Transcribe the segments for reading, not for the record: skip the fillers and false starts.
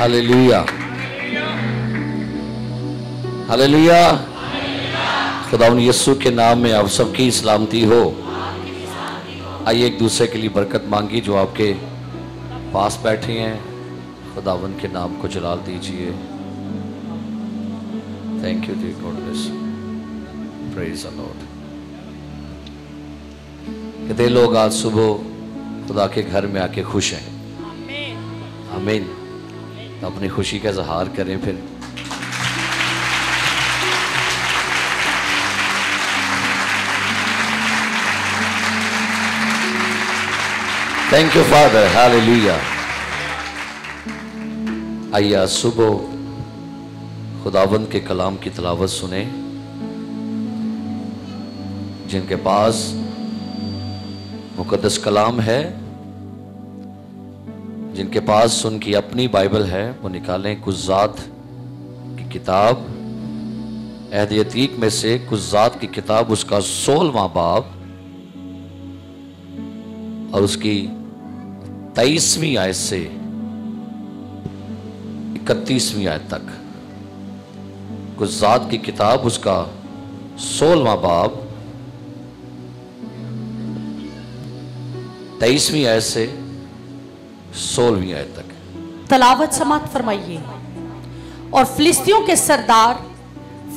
Hallelujah, hallelujah. खुदावंद यीशु के नाम में आप सबकी सलामती हो। आइए एक दूसरे के लिए बरकत मांगी। जो आपके पास बैठे हैं, खुदावंद के नाम को जलाल दीजिए। Thank you dear God, praise the Lord. कितने लोग आज सुबह खुदा के घर में आके खुश हैं? आमीन। तो अपनी खुशी का इजहार करें फिर। Thank you father, hallelujah. आइए आज सुबह खुदावंद के कलाम की तिलावत सुने। जिनके पास मुकद्दस कलाम है, जिनके पास उनकी अपनी बाइबल है, वो निकालें कुज़ात की किताब, अहद अतीक में से कुज़ात की किताब, उसका 16वां बाब और उसकी 23वीं आयत से 31वीं आयत तक। कुज़ात की किताब, उसका 16वां बाब 23वीं आयत से 16वीं आयत तक। तलावत समाप्त फरमाइए। और फिलिस्तियों के सरदार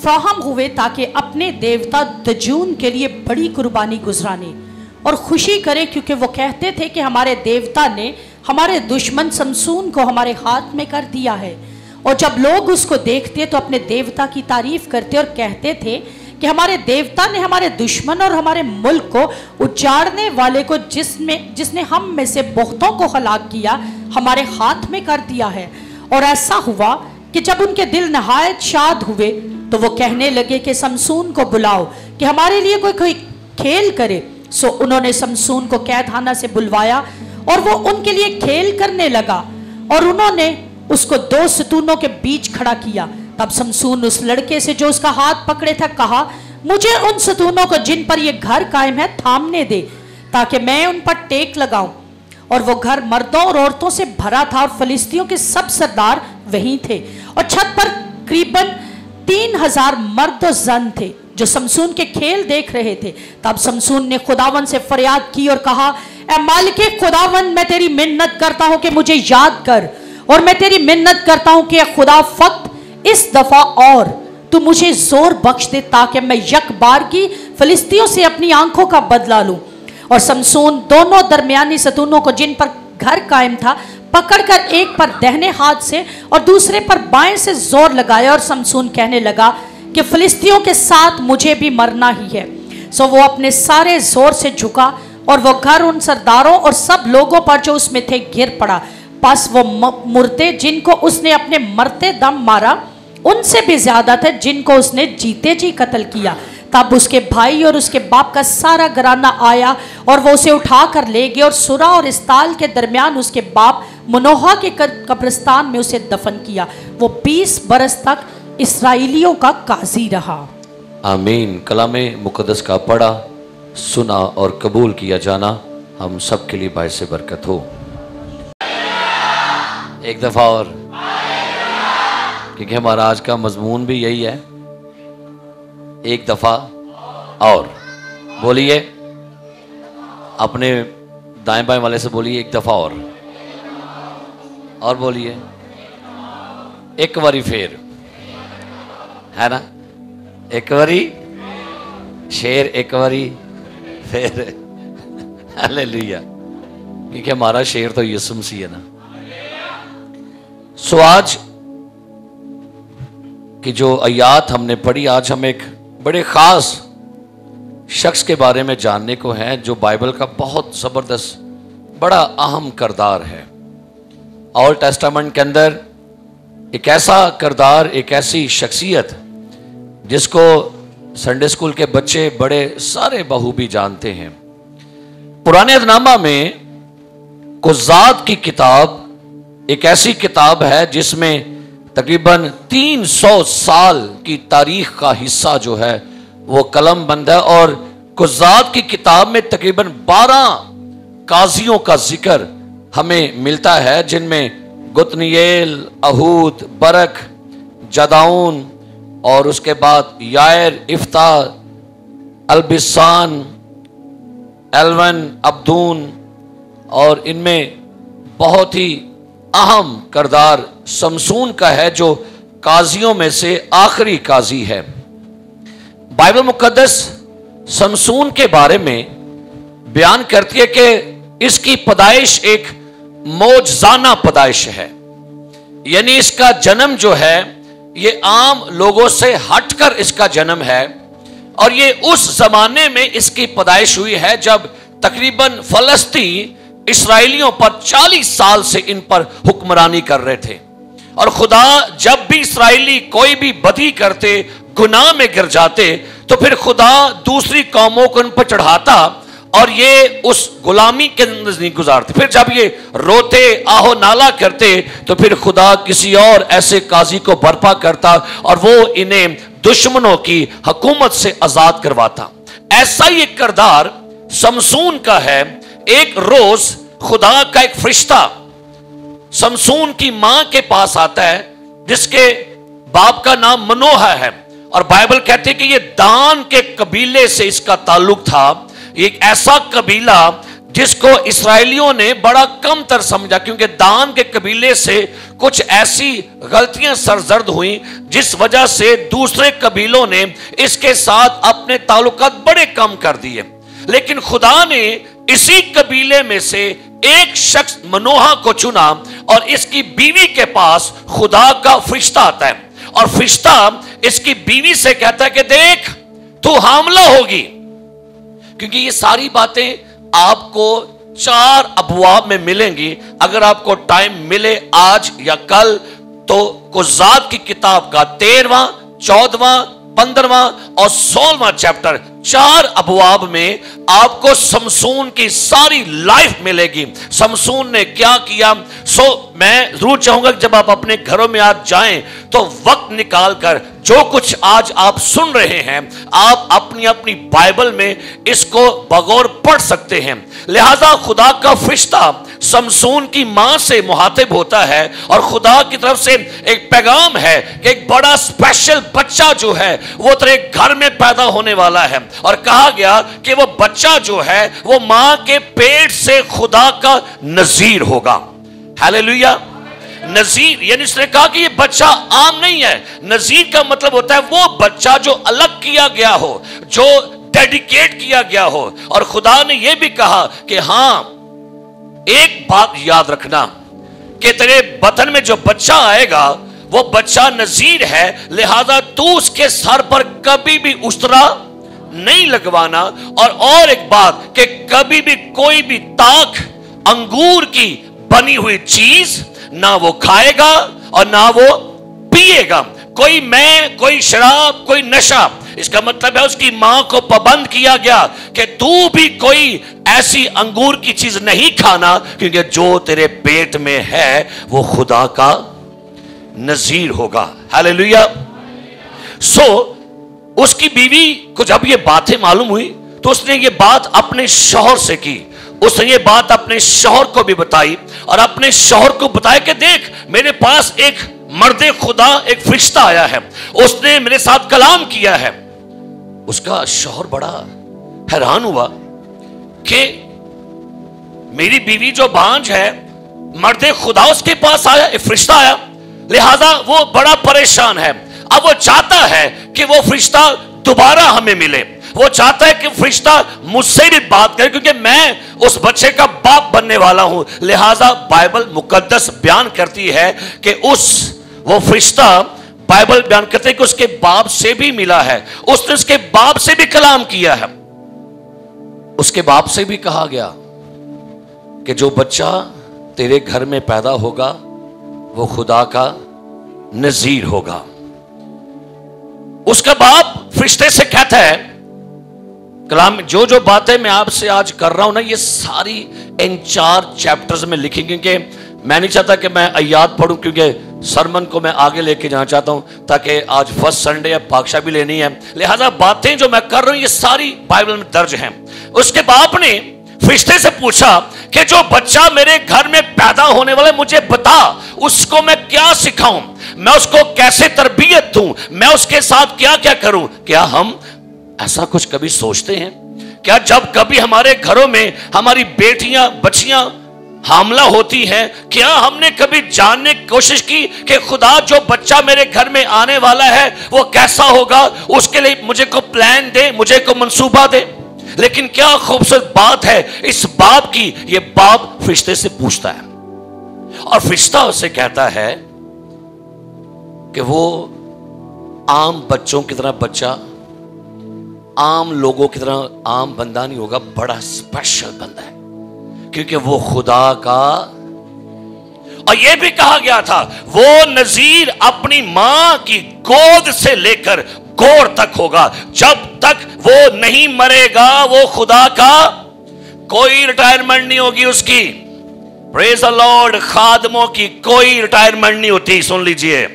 फाहम हुए ताकि अपने देवता दजून के लिए बड़ी कुर्बानी गुजराने और खुशी करें, क्योंकि वो कहते थे कि हमारे देवता ने हमारे दुश्मन समसून को हमारे हाथ में कर दिया है। और जब लोग उसको देखते तो अपने देवता की तारीफ करते और कहते थे कि हमारे देवता ने हमारे दुश्मन और हमारे मुल्क को उजाड़ने वाले को जिसने हम में से बहुतों को हलाक किया, हमारे हाथ में कर दिया है। और ऐसा हुआ कि जब उनके दिल नहायत शाद हुए तो वो कहने लगे कि समसून को बुलाओ कि हमारे लिए कोई खेल करे। सो उन्होंने समसून को कैदखाना से बुलवाया और वो उनके लिए खेल करने लगा। और उन्होंने उसको 2 सतूनों के बीच खड़ा किया। तब समसून उस लड़के से जो उसका हाथ पकड़े था कहा, मुझे उन सतूनों को जिन पर ये घर कायम है थामने दे, ताकि मैं उन पर टेक लगाऊं। और वो घर मर्दों और औरतों से भरा था और फिलिस्तियों के सब सरदार वहीं थे। और छत पर करीबन 3000 मर्द और जन थे जो समसून के खेल देख रहे थे। तब समसून ने खुदावन से फरियाद की और कहा, ऐ मालिके खुदावन, मैं तेरी मिन्नत करता हूं कि मुझे याद कर, और मैं तेरी मिन्नत करता हूं कि खुदा फक्त इस दफा और तू मुझे जोर बख्श दे, ताकि मैं यक बार की फिलिस्तियों से अपनी आंखों का बदला लूं। और समसून दोनों दरमियानी सतूनों को जिन पर घर कायम था पकड़कर एक पर दाहिने हाथ से और दूसरे पर बाएं से जोर लगाया। और समसून कहने लगा कि फिलिस्तियों के साथ मुझे भी मरना ही है। सो वो अपने सारे जोर से झुका और वो घर उन सरदारों और सब लोगों पर जो उसमें थे गिर पड़ा। बस वो मुर्दे जिनको उसने अपने मरते दम मारा उनसे भी ज्यादा थे जिनको उसने जीते जी कत्ल किया। तब उसके भाई और उसके बाप का सारा घराना आया और वो उसे उठा कर ले गए और सुरा और इस्ताल के दरमियान उसके बाप मनोहा के कब्रिस्तान में उसे दफन किया। वो 20 बरस तक इस्राएलियों का काजी रहा। आमीन। कलामे मुकद्दस का पढ़ा, सुना और कबूल किया जाना हम सब के लिए बायस बरकत हो। एक दफा और, क्योंकि हमारा आज का मजमून भी यही है, एक दफा और। बोलिए, अपने दाएं बाएं वाले से बोलिए एक दफा और बोलिए एक बारी फेर, है ना? एक बारी शेर, एक बारी फेर। हालेलुया। क्योंकि हमारा शेर तो यीशु मसीह है ना। सो आज की जो आयात हमने पढ़ी, आज हम एक बड़े खास शख्स के बारे में जानने को है जो बाइबल का बहुत जबरदस्त बड़ा अहम किरदार है। ओल्ड टेस्टामेंट के अंदर एक ऐसा किरदार, एक ऐसी शख्सियत जिसको संडे स्कूल के बच्चे बड़े सारे बखूबी जानते हैं। पुराने अहदनामा में कुज़ात की किताब एक ऐसी किताब है जिसमें तकरीबन 300 साल की तारीख का हिस्सा जो है वो कलम बंद है। और कुज़ात की किताब में तकरीबन 12 काजियों का जिक्र हमें मिलता है, जिनमें गुतनिएल, अहूद, बरक, जदाऊन और उसके बाद यायर, इफ्ता, अलबिसान, एलवन, अब्दून, और इनमें बहुत ही अहम किरदार समसून का है जो काजियों में से आखिरी काजी है। बाइबल मुकद्दस समसून के बारे में बयान करती है कि इसकी पैदाइश एक मौजजाना पैदाइश है, यानी इसका जन्म जो है ये आम लोगों से हटकर इसका जन्म है, और ये उस जमाने में इसकी पैदाइश हुई है जब तकरीबन फलस्तीन इस्राएलियों पर 40 साल से इन पर हुक्मरानी कर रहे थे, और खुदा जब भी इस्राएली कोई भी बदी करते, गुनाह में गिर जाते, तो फिर खुदा दूसरी कौमों को उन पर चढ़ाता और ये उस गुलामी के अंदर नहीं गुजारते। फिर जब ये रोते, आहो नाला करते, तो फिर खुदा किसी और ऐसे काजी को बर्पा करता और वो इन्हें दुश्मनों की हुकूमत से आजाद करवाता। ऐसा ही एक किरदार समसून का है। एक रोज खुदा का एक फरिश्ता समसून की मां के पास आता है, जिसके बाप का नाम मनोहा है, और बाइबल कहते हैं कि ये दान के कबीले से इसका ताल्लुक था। एक ऐसा कबीला जिसको इस्राएलियों ने बड़ा कम तर समझा, क्योंकि दान के कबीले से कुछ ऐसी गलतियां सरजर्द हुई जिस वजह से दूसरे कबीलों ने इसके साथ अपने ताल्लुकात बड़े कम कर दिए। लेकिन खुदा ने इसी कबीले में से एक शख्स मनोहा को चुना, और इसकी बीवी के पास खुदा का फरिश्ता आता है, और फरिश्ता इसकी बीवी से कहता है कि देख तू हामला होगी। क्योंकि ये सारी बातें आपको 4 अबवाब में मिलेंगी। अगर आपको टाइम मिले आज या कल, तो कुज़ात की किताब का 13वां, 14वां, 15वां और 16वां चैप्टर, 4 अबवाब में आपको समसून की सारी लाइफ मिलेगी, समसून ने क्या किया। मैं जरूर चाहूंगा कि जब आप अपने घरों में आज जाएं तो वक्त निकाल कर जो कुछ आज आप सुन रहे हैं, आप अपनी अपनी बाइबल में इसको बगौर पढ़ सकते हैं। लिहाजा खुदा का फरिश्ता समसून की मां से मुहातिब होता है, और खुदा की तरफ से एक पैगाम है कि एक बड़ा स्पेशल बच्चा जो है वो तेरे घर में पैदा होने वाला है, और कहा गया कि वो बच्चा जो है वो मां के पेट से खुदा का नजीर होगा। हालेलुया। नजीर यानी उसने कहा कि ये बच्चा आम नहीं है। नजीर का मतलब होता है वो बच्चा जो अलग किया गया हो, जो डेडिकेट किया गया हो। और खुदा ने यह भी कहा कि हां, एक बात याद रखना कि तेरे बतन में जो बच्चा आएगा वो बच्चा नजीर है, लिहाजा तू उसके सर पर कभी भी उस्तरा नहीं लगवाना। और एक बात कि कभी भी कोई भी ताक, अंगूर की बनी हुई चीज ना वो खाएगा और ना वो पिएगा। कोई मैं, कोई शराब, कोई नशा। इसका मतलब है उसकी मां को पाबंद किया गया कि तू भी कोई ऐसी अंगूर की चीज नहीं खाना, क्योंकि जो तेरे पेट में है वो खुदा का नजीर होगा। हालेलुया। उसकी बीवी को जब ये बातें मालूम हुई तो उसने ये बात अपने शौहर से की। उसने ये बात अपने शौहर को भी बताई, और अपने शौहर को बताया कि देख मेरे पास एक मर्दे खुदा, एक फरिश्ता आया है, उसने मेरे साथ कलाम किया है। उसका शौहर बड़ा हैरान हुआ कि मेरी बीवी जो बांझ है, मर्दे खुदा उसके पास आया, एक फरिश्ता आया, लिहाजा वो बड़ा परेशान है। अब वो चाहता है कि वो फरिश्ता दोबारा हमें मिले, वो चाहता है कि फरिश्ता मुझसे भी बात करे, क्योंकि मैं उस बच्चे का बाप बनने वाला हूं। लिहाजा बाइबल मुकद्दस बयान करती है कि वो फरिश्ता, बाइबल बयान करते हैं कि उसके बाप से भी मिला है, उसने उसके बाप से भी कलाम किया है। उसके बाप से भी कहा गया कि जो बच्चा तेरे घर में पैदा होगा वो खुदा का नजीर होगा। उसका बाप फरिश्ते से कहता है, कलाम जो जो बातें मैं आपसे आज कर रहा हूं ना, ये सारी इन 4 चैप्टर्स में लिखी, क्योंकि मैं नहीं चाहता कि मैं आयात पढ़ूं, क्योंकि सरमन को मैं आगे लेके जाना चाहता हूं, ताकि आज फर्स्ट संडे है, पाकशा भी लेनी है। लिहाजा बातें जो मैं कर रहा हूं ये सारी बाइबल में दर्ज हैं। उसके बाप ने فرشتے سے پوچھا کہ جو بچہ میرے گھر میں پیدا ہونے والا ہے مجھے بتا، اس کو میں کیا سکھاؤں، میں اس کو کیسے تربیت دوں، میں اس کے ساتھ کیا کیا کروں؟ کیا ہم ایسا کچھ کبھی سوچتے ہیں؟ کیا جب کبھی ہمارے گھروں میں ہماری بیٹیاں بچیاں حاملہ ہوتی ہیں، کیا ہم نے کبھی جاننے کی کوشش کی کہ خدا جو بچہ میرے گھر میں آنے والا ہے وہ کیسا ہوگا، اس کے لیے مجھے کو پلان دے، مجھے کو منصوبہ دے؟ لیکن کیا خوبصورت بات ہے اس باپ کی، یہ باپ فرشتے سے پوچھتا ہے اور فرشتہ اسے کہتا ہے کہ وہ عام بچوں کی طرح بچہ، عام لوگوں کی طرح عام بندہ نہیں ہوگا، بڑا اسپیشل بندہ ہے، کیونکہ وہ خدا کا، اور یہ بھی کہا گیا تھا وہ نذیر اپنی ماں کی گود سے لے کر گور تک ہوگا، جب تک وہ نہیں مرے گا وہ خدا کا، کوئی ریٹائرمنٹ نہیں ہوگی اس کی. پریز دی لارڈ. خادموں کی کوئی ریٹائرمنٹ نہیں ہوتی. سن لیجئے،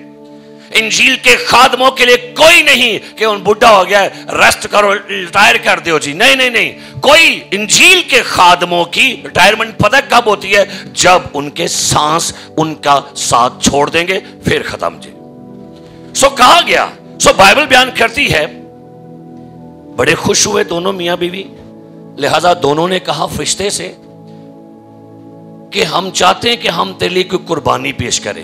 انجیل کے خادموں کے لیے کوئی نہیں کہ ان بڈھا ہو گیا ریسٹ کرو ریٹائر کر دیو جی، نہیں نہیں نہیں. کوئی انجیل کے خادموں کی ریٹائرمنٹ پتہ کب ہوتی ہے؟ جب ان کے سانس ان کا ساتھ چھوڑ دیں گے، پھر ختم جی. سو کہا گیا، سو بائبل بیان کرتی ہے بڑے خوش ہوئے دونوں میاں بیوی، لہذا دونوں نے کہا فرشتے سے کہ ہم چاہتے ہیں کہ ہم تیرے لیے کوئی قربانی پیش کریں.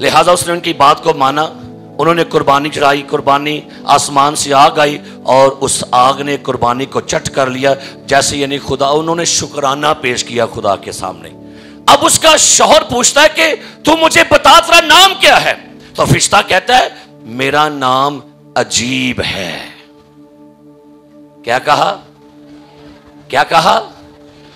لہذا اس نے ان کی بات کو مانا، انہوں نے قربانی چڑھائی. قربانی آسمان سے آگ آئی اور اس آگ نے قربانی کو چٹ کر لیا، جیسے یعنی خدا، انہوں نے شکرانہ پیش کیا خدا کے سامنے. اب اس کا شوہر پوچھتا ہے کہ تو مجھے بتا تیرا نام کیا ہے؟ تو فرشتہ کہتا ہے میرا نام عجیب ہے. کیا کہا؟ کیا کہا؟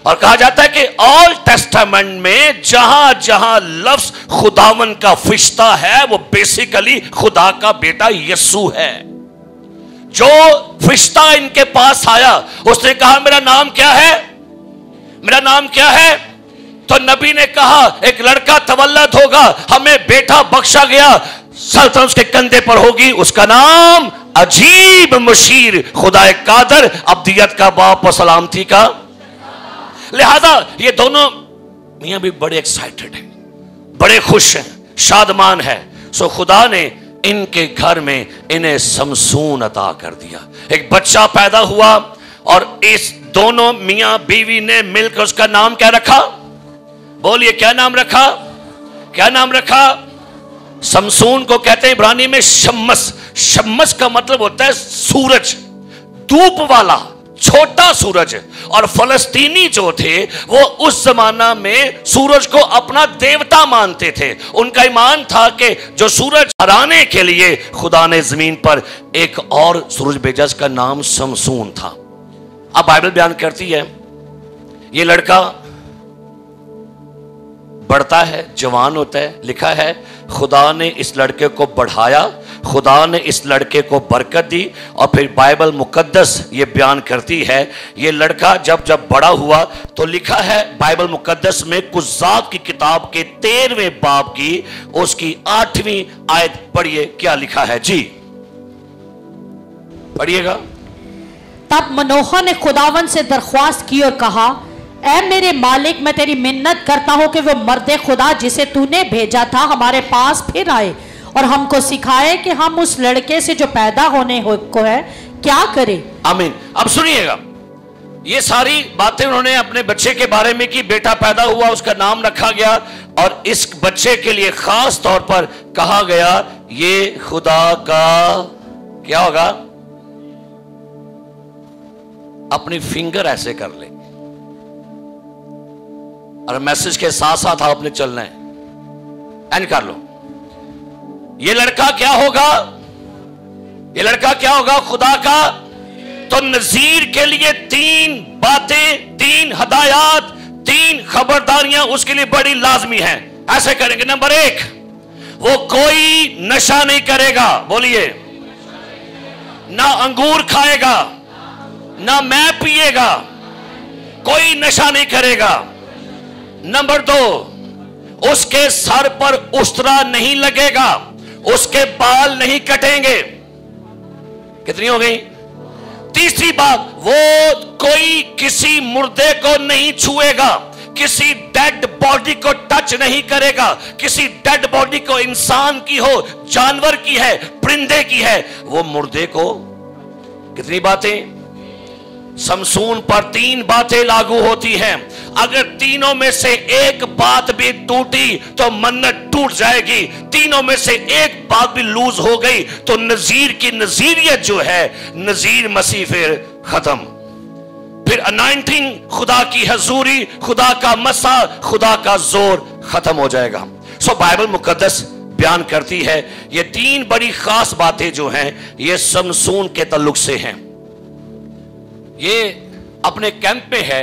اور کہا جاتا ہے کہ آل ٹیسٹامنٹ میں جہاں جہاں لفظ خداون کا فرشتہ ہے وہ بیسیکلی خدا کا بیٹا یسوع ہے. جو فرشتہ ان کے پاس آیا اس نے کہا میرا نام کیا ہے؟ میرا نام کیا ہے؟ تو نبی نے کہا ایک لڑکا تولد ہوگا، ہمیں بیٹا بخشا گیا، سلطنت اس کے کندھے پر ہوگی، اس کا نام عجیب مشیر، خدا قادر، ابدیت کا باپ و سلامتی کا. لہذا یہ دونوں میاں بھی بڑے ایکسائٹڈ ہیں، بڑے خوش ہیں، شادمان ہے. سو خدا نے ان کے گھر میں انہیں سمسون عطا کر دیا. ایک بچہ پیدا ہوا اور اس دونوں میاں بیوی نے مل کر اس کا نام کیا رکھا؟ بولیے کیا نام رکھا؟ کیا نام رکھا؟ سمسون کو کہتے ہیں عبرانی میں شمس. شمس کا مطلب ہوتا ہے سورج، دھوپ والا چھوٹا سورج. اور فلسطینی جو تھے وہ اس زمانہ میں سورج کو اپنا دیوتا مانتے تھے. ان کا ایمان تھا کہ جو سورج ہرانے کے لیے خدا نے زمین پر ایک اور سورج بھیجا، اس کا نام سمسون تھا. اب بائبل بیان کرتی ہے یہ لڑکا بڑھتا ہے، جوان ہوتا ہے. لکھا ہے خدا نے اس لڑکے کو بڑھایا، خدا نے اس لڑکے کو برکت دی. اور پھر بائبل مقدس یہ بیان کرتی ہے یہ لڑکا جب بڑا ہوا تو لکھا ہے بائبل مقدس میں قضات کی کتاب کے 13ویں باب کی اس کی 8ویں آیت پڑھیے. کیا لکھا ہے جی؟ پڑھیے گا. تب منوہا نے خداون سے درخواست کی اور کہا اے میرے مالک، میں تیری منت کرتا ہوں کہ وہ مرد خدا جسے تو نے بھیجا تھا ہمارے پاس پھر آئے اور ہم کو سکھائے کہ ہم اس لڑکے سے جو پیدا ہونے کو ہے کیا کرے. آمین. اب سنیے گا، یہ ساری باتیں انہوں نے اپنے بچے کے بارے میں کی. بیٹا پیدا ہوا، اس کا نام رکھا گیا اور اس بچے کے لیے خاص طور پر کہا گیا یہ خدا کا کیا ہوگا؟ اپنی فنگر ایسے کر لیں اور میسج کے ساتھ ساتھ آپ نے چلنا ہے. اینڈ کر لو. یہ لڑکا کیا ہوگا؟ یہ لڑکا کیا ہوگا؟ خدا کا. تو نذیر کے لیے 3 باتیں، 3 ہدایات، 3 خبرداریاں اس کے لیے بڑی لازمی ہیں. ایسے کریں گے. نمبر 1، وہ کوئی نشہ نہیں کرے گا. بولیے، نہ انگور کھائے گا، نہ میں پیے گا، کوئی نشہ نہیں کرے گا. نمبر 2، اس کے سر پر استرا نہیں لگے گا، اس کے بال نہیں کٹیں گے. کتنی ہو گئی؟ तीसरी बात, वो कोई किसी मुर्दे को नहीं छुएगा, किसी डेड बॉडी को टच नहीं करेगा, किसी डेड बॉडी को, इंसान की हो, जानवर की है, परिंदे की है, वो मुर्दे को, कितनी बातें, समसून पर 3 बातें लागू होती हैं। अगर तीनों में से एक बात भी टूटी तो मन्नत टूट जाएगी, तीनों में से एक बात भी लूज हो गई तो नजीर की नजीरियत जो है, नजीर मसीह फिर खत्म। फिर अनाइंटिंग, खुदा की हजूरी, खुदा का मसा, खुदा का जोर खत्म हो जाएगा। सो बाइबल मुकद्दस बयान करती है ये 3 बड़ी खास बातें जो हैं ये समसून के ताल्लुक से हैं। ये अपने कैंप में है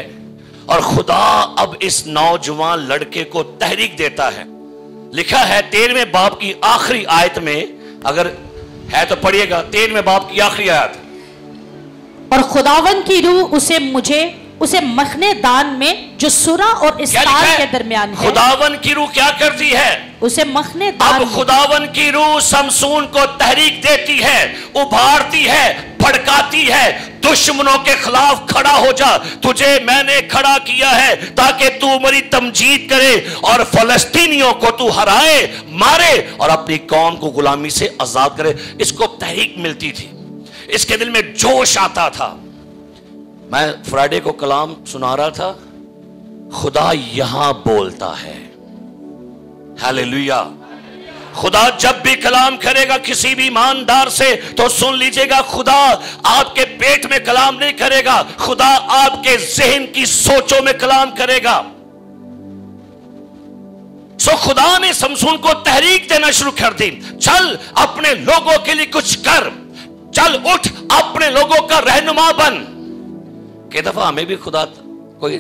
और खुदा अब इस नौजवान लड़के को तहरीक देता है। लिखा है 13वें बाब की आखिरी आयत में, अगर है तो पढ़िएगा, 13वें बाब की आखिरी आयत। और खुदावन की रूह उसे मखने दान में जो सुरा और इस्तार के दरमियान है। खुदावन की रूह क्या करती है? उसे मखने दान। अब खुदावन की रूह समसून को तहरीक देती है, उभारती है, भड़काती है, दुश्मनों के खिलाफ खड़ा हो जा, तुझे मैंने खड़ा किया है ताकि तू मेरी तमजीद करे और फलस्तीनियों को तू हराए, मारे और अपनी कौम को गुलामी से आजाद करे। इसको तहरीक मिलती थी, इसके दिल में जोश आता था। मैं फ्राइडे को कलाम सुना रहा था, खुदा यहां बोलता है। हालेलुया। खुदा जब भी कलाम करेगा किसी भी ईमानदार से तो सुन लीजिएगा, खुदा आपके पेट में कलाम नहीं करेगा, खुदा आपके ज़हन की सोचों में कलाम करेगा। सो खुदा ने समसून को तहरीक देना शुरू कर दी, चल अपने लोगों के लिए कुछ कर, चल उठ अपने लोगों का रहनुमा बन। कई दफा हमें भी खुदा कोई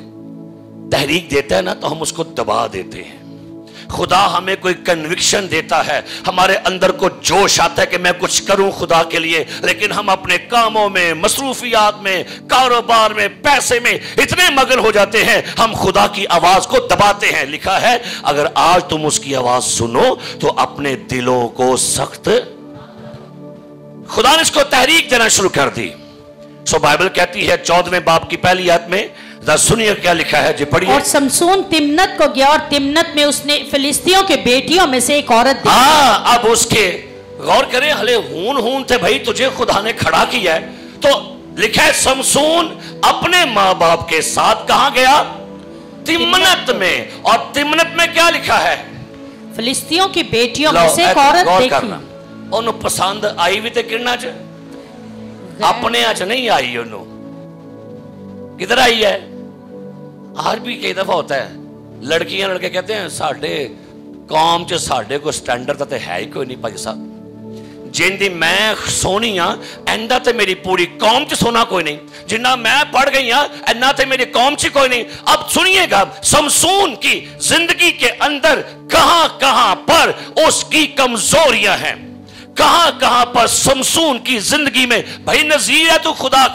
तहरीक देता है ना तो हम उसको दबा देते हैं। खुदा हमें कोई कन्विक्शन देता है, हमारे अंदर को जोश आता है कि मैं कुछ करूं खुदा के लिए, लेकिन हम अपने कामों में, मसरूफियात में, कारोबार में, पैसे में इतने मगन हो जाते हैं हम खुदा की आवाज को दबाते हैं। लिखा है अगर आज तुम उसकी आवाज सुनो तो अपने दिलों को सख्त, खुदा ने इसको तहरीक देना शुरू कर दी। सो बाइबल कहती है 14वें बाब की पहली आयत में, सुनिए क्या लिखा है जी, पढ़िए। और समसून तिम्नत को गया और तिम्नत में उसने फिलिस्तियों के बेटियों में से एक औरत देखी। हाँ, अब उसके गौर करें, हले हून थे भाई, तुझे खुदा ने खड़ा किया है। तो लिखा है समसून अपने माँ बाप के साथ कहां गया? तिम्नत में। और तिम्नत में क्या लिखा है? फिलिस्तियों की बेटियों में से एक औरत देखी। उन्हें पसंद आई भी तो किरना च अपने च नहीं आई, उन्होंने किधर आई है? आज भी कई दफा होता है, लड़कियां लड़के कहते हैं साडे कौम च साडे को स्टैंडर्ड तो है ही कोई नहीं भाई साहब, जिंदी मैं सोनी हाँ ऐना तो मेरी पूरी कौम च सोना कोई नहीं, जिन्ना मैं पढ़ गई हाँ ऐना तो मेरी कौम च कोई नहीं। अब सुनिएगा समसून की जिंदगी के अंदर कहां कहां पर उसकी कमजोरियां हैं, कहां कहां पर समसून की जिंदगी में, भाई नजीर है तो खुदा